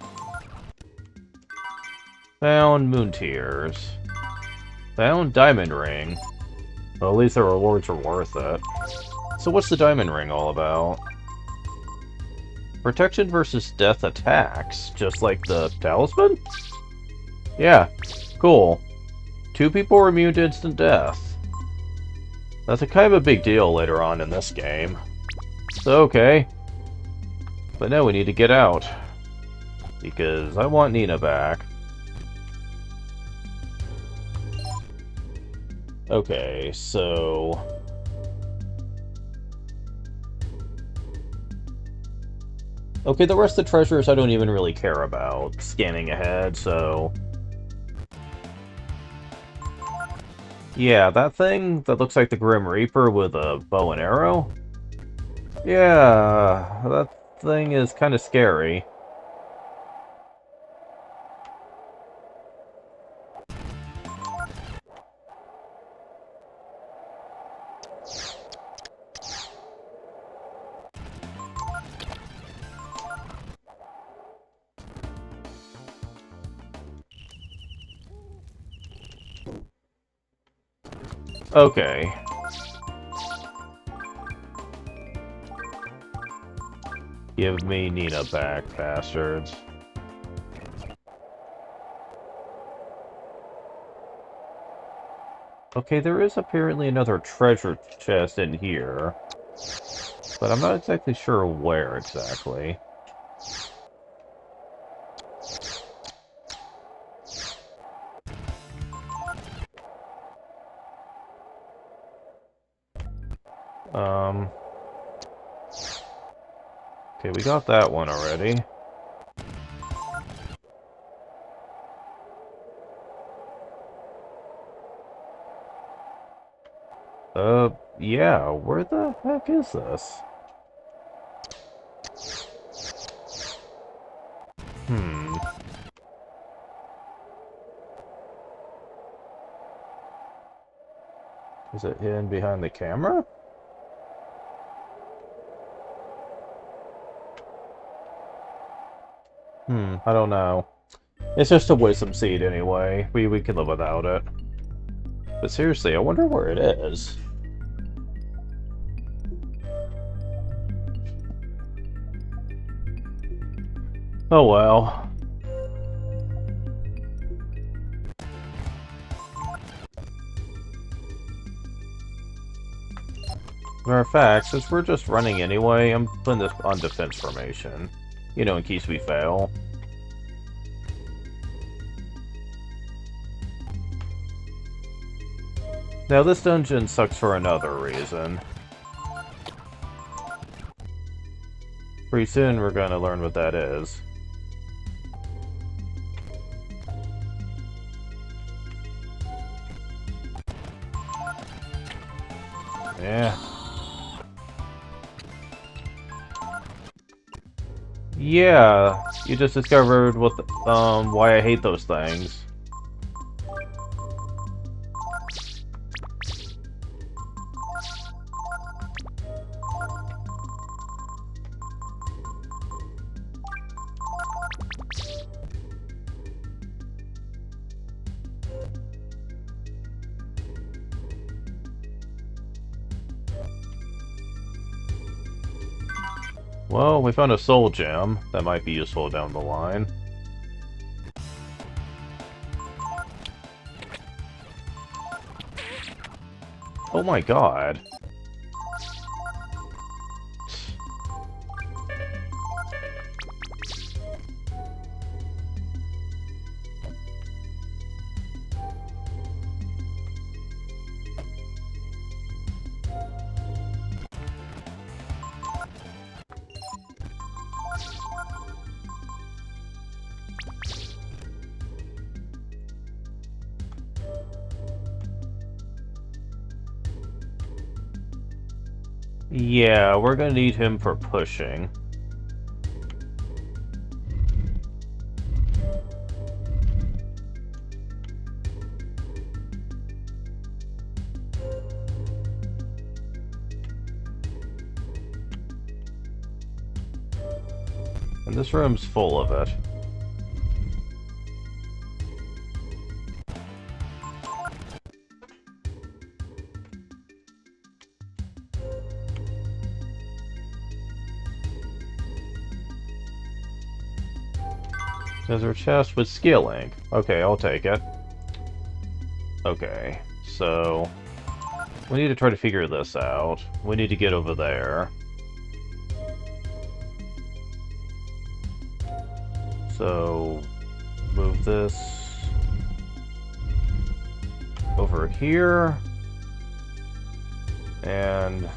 Found Moon Tears. Found Diamond Ring. Well, at least the rewards are worth it. So what's the Diamond Ring all about? Protection versus death attacks, just like the Talisman? Yeah, cool. 2 people are immune to instant death. That's a kind of a big deal later on in this game. So, okay. But now we need to get out. Because I want Nina back. Okay, so... Okay, the rest of the treasures I don't even really care about scanning ahead, so... Yeah, that thing that looks like the Grim Reaper with a bow and arrow? Yeah, that thing is kind of scary. Okay. Give me Nina back, bastards. Okay, there is apparently another treasure chest in here. But I'm not exactly sure where exactly. Okay, we got that one already. Yeah, where the heck is this? Is it hidden behind the camera? I don't know. It's just a wisdom seed anyway. We can live without it. But seriously, I wonder where it is. Oh well. Matter of fact, since we're just running anyway, I'm putting this on defense formation. You know, in case we fail. Now this dungeon sucks for another reason. Pretty soon we're gonna learn what that is. Yeah. Yeah, you just discovered what why I hate those things. Well, we found a soul gem. That might be useful down the line. Oh my god. Yeah, we're gonna need him for pushing. And this room's full of it. Desert chest with skilling. Okay, I'll take it. Okay, so we need to try to figure this out. We need to get over there. So move this over here. And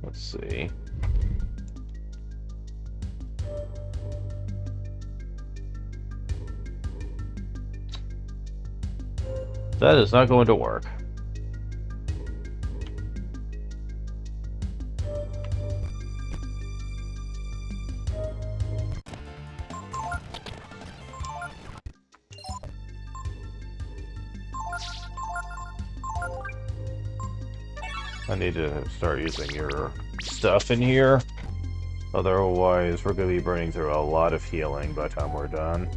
let's see. That is not going to work. I need to start using your stuff in here. Otherwise, we're going to be burning through a lot of healing by the time we're done.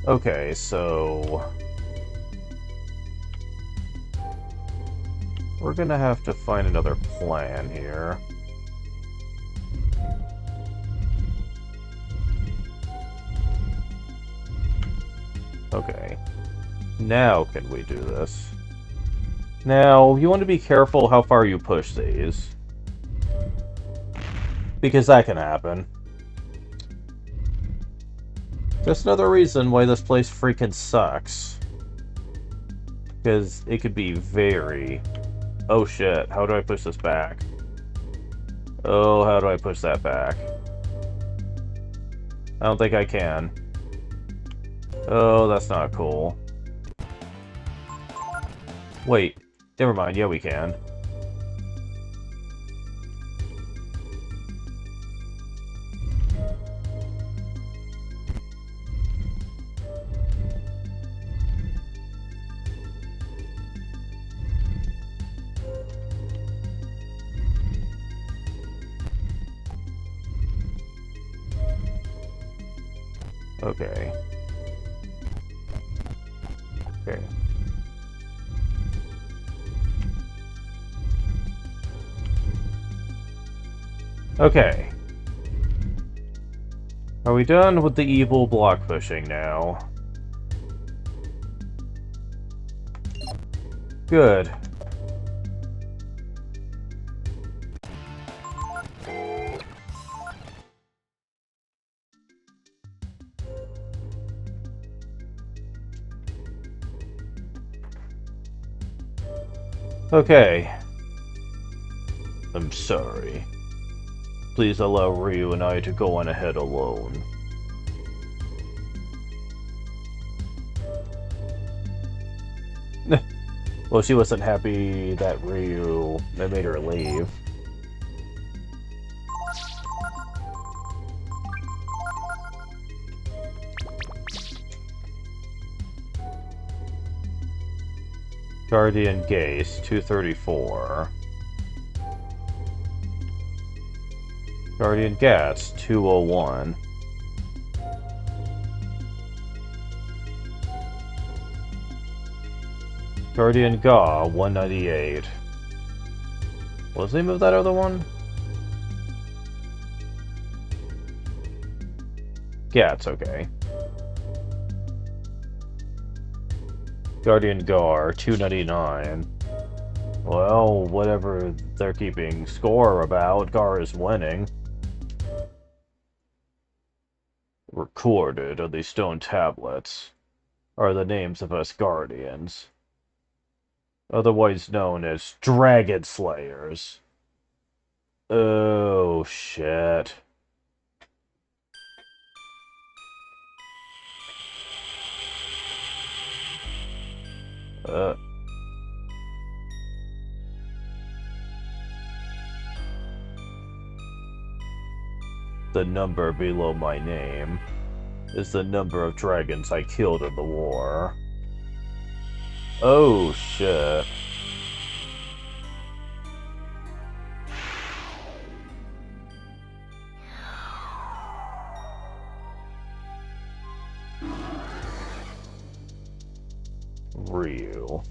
Okay, so we're going to have to find another plan here. Okay. Now can we do this? Now, you want to be careful how far you push these. Because that can happen. Just another reason why this place freaking sucks. Because it could be very... Oh shit, how do I push this back? Oh, how do I push that back? I don't think I can. Oh, that's not cool. Wait, never mind, yeah we can. Okay. Okay. Okay. Are we done with the evil block pushing now? Good. Okay. I'm sorry. Please allow Ryu and I to go on ahead alone. Well, she wasn't happy that that made her leave. Guardian Gase, 234. Guardian Gats, 201. Guardian Ga, 198. What's the name of that other one? Gats, okay. Guardian Gar, 299. Well, whatever they're keeping score about, Gar is winning. Recorded on these stone tablets are the names of us Guardians, otherwise known as Dragon Slayers. Oh, shit. The number below my name is the number of dragons I killed in the war. Oh, shit. Ryu,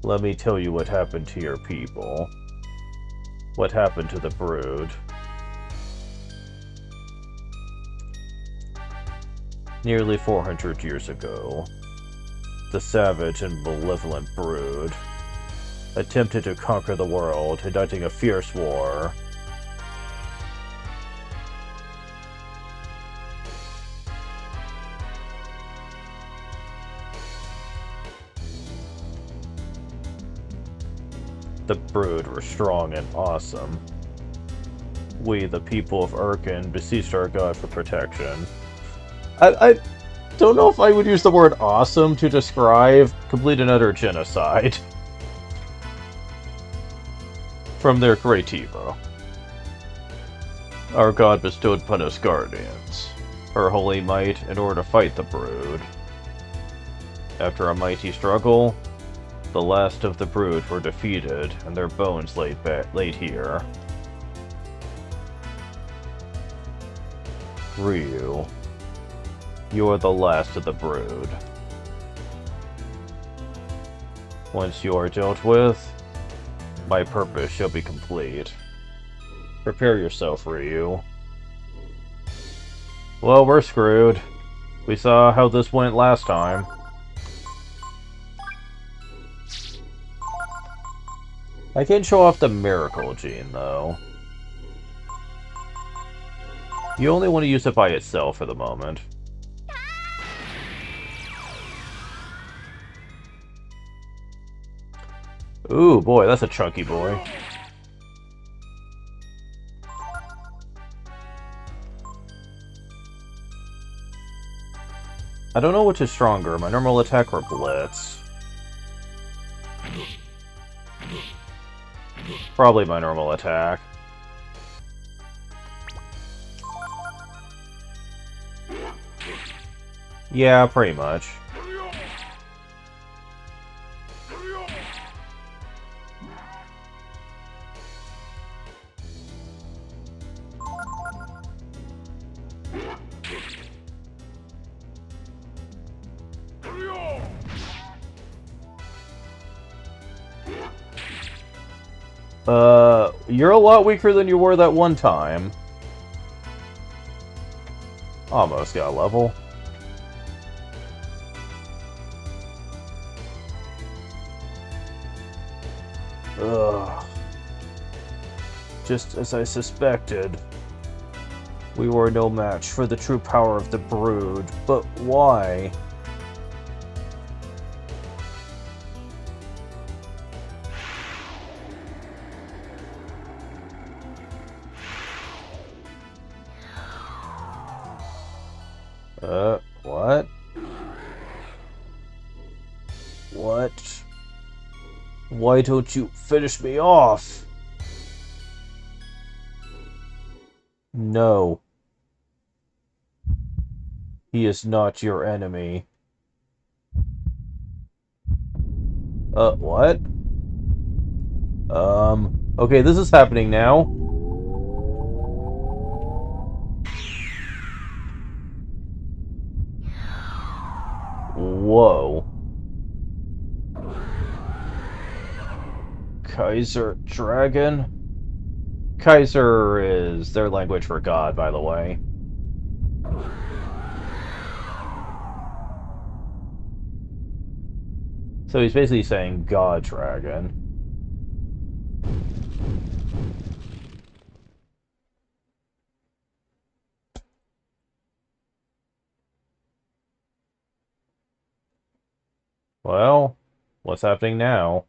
let me tell you what happened to your people. What happened to the Brood. Nearly 400 years ago, the savage and malevolent Brood attempted to conquer the world, conducting a fierce war. The Brood were strong and awesome. We, the people of Urkin, beseeched our god for protection. I don't know if I would use the word awesome to describe complete and utter genocide from their great Evo. Our god bestowed upon us guardians, her holy might, in order to fight the Brood. After a mighty struggle, the last of the Brood were defeated, and their bones laid here. Ryu, you are the last of the Brood. Once you are dealt with, my purpose shall be complete. Prepare yourself, Ryu. Well, we're screwed. We saw how this went last time. I can show off the Miracle Gene, though. You only want to use it by itself for the moment. Ooh, boy, that's a chunky boy. I don't know which is stronger, my normal attack or Blitz. Probably my normal attack. Yeah, pretty much. You're a lot weaker than you were that one time. Almost got a level. Ugh. Just as I suspected. We were no match for the true power of the Brood, but why? What? What? Why don't you finish me off? No. He is not your enemy. What? Okay, this is happening now. Whoa. Kaiser Dragon? Kaiser is their language for God, by the way. So he's basically saying God Dragon. Well, what's happening now?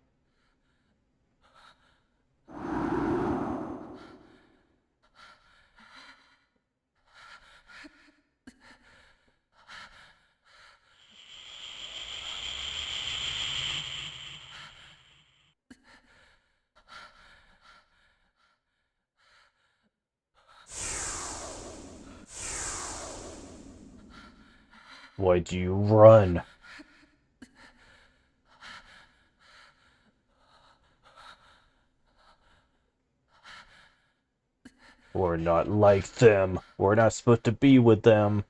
Why do you run? We're not like them. We're not supposed to be with them.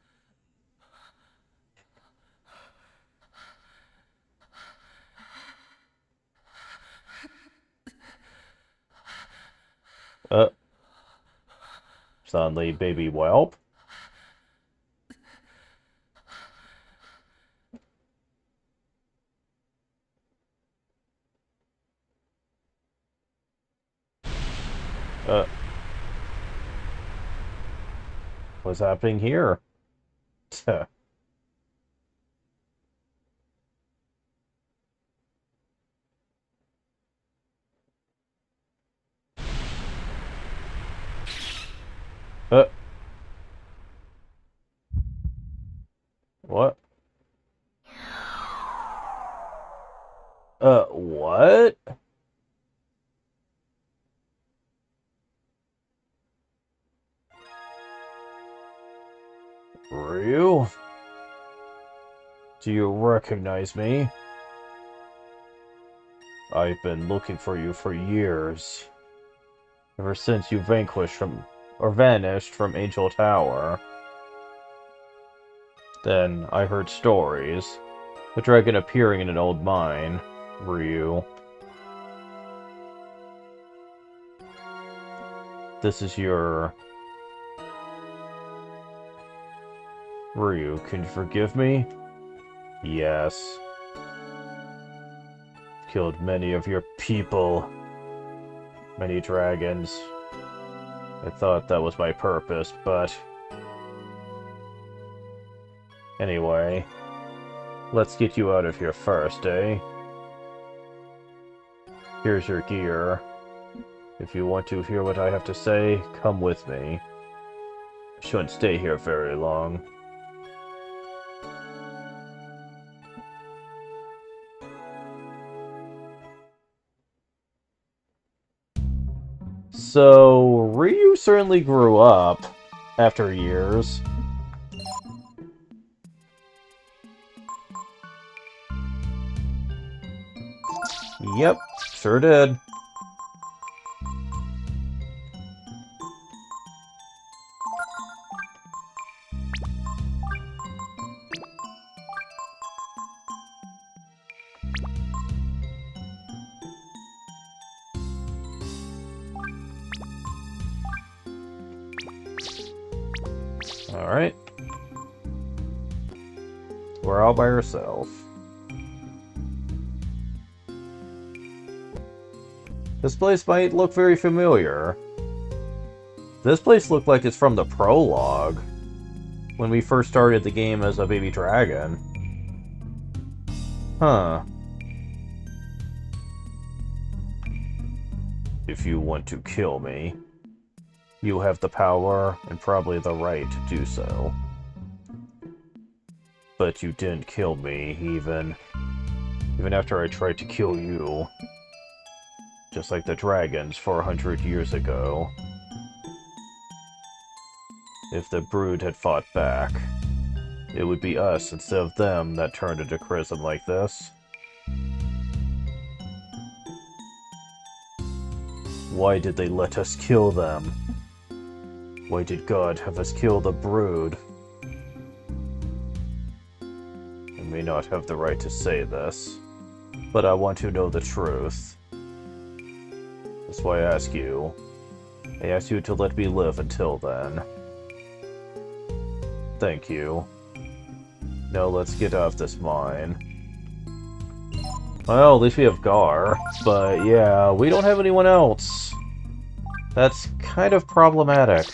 Suddenly, baby whelp. What's happening here? uh, what? What? Ryu? Do you recognize me? I've been looking for you for years. Ever since you vanished from Angel Tower. Then I heard stories. A dragon appearing in an old mine. Ryu. This is your... Ryu, can you forgive me? Yes. Killed many of your people. Many dragons. I thought that was my purpose, but... Anyway, let's get you out of here first, eh? Here's your gear. If you want to hear what I have to say, come with me. I shouldn't stay here very long. So, Ryu certainly grew up after years. Yep, sure did. Alright. We're all by ourselves. This place might look very familiar. This place looked like it's from the prologue, when we first started the game as a baby dragon. Huh. If you want to kill me, you have the power and probably the right to do so. but you didn't kill me, even after I tried to kill you. Just like the dragons 400 years ago. If the Brood had fought back, it would be us instead of them that turned into Chrism like this. Why did they let us kill them? Why did God have us kill the Brood? I may not have the right to say this, but I want to know the truth. That's why I ask you. I ask you to let me live until then. Thank you. Now let's get off this mine. Well, at least we have Gar, but yeah, we don't have anyone else. That's kind of problematic.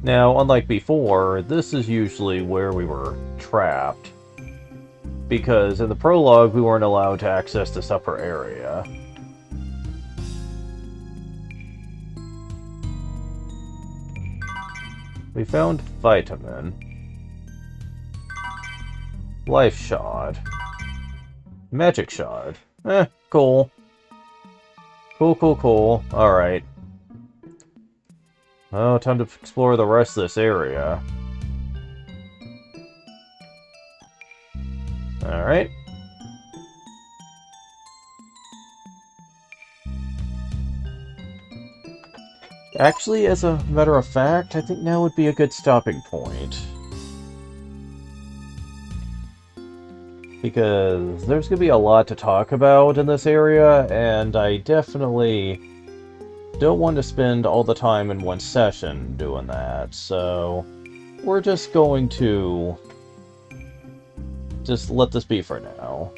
Now, unlike before, this is usually where we were trapped. Because in the prologue, we weren't allowed to access this upper area. We found Vitamin. Life Shard. Magic Shard. Cool. Cool. Alright. Oh, time to explore the rest of this area. Alright. Actually, as a matter of fact, I think now would be a good stopping point. Because there's going to be a lot to talk about in this area, and I definitely don't want to spend all the time in one session doing that, so we're just going to just let this be for now.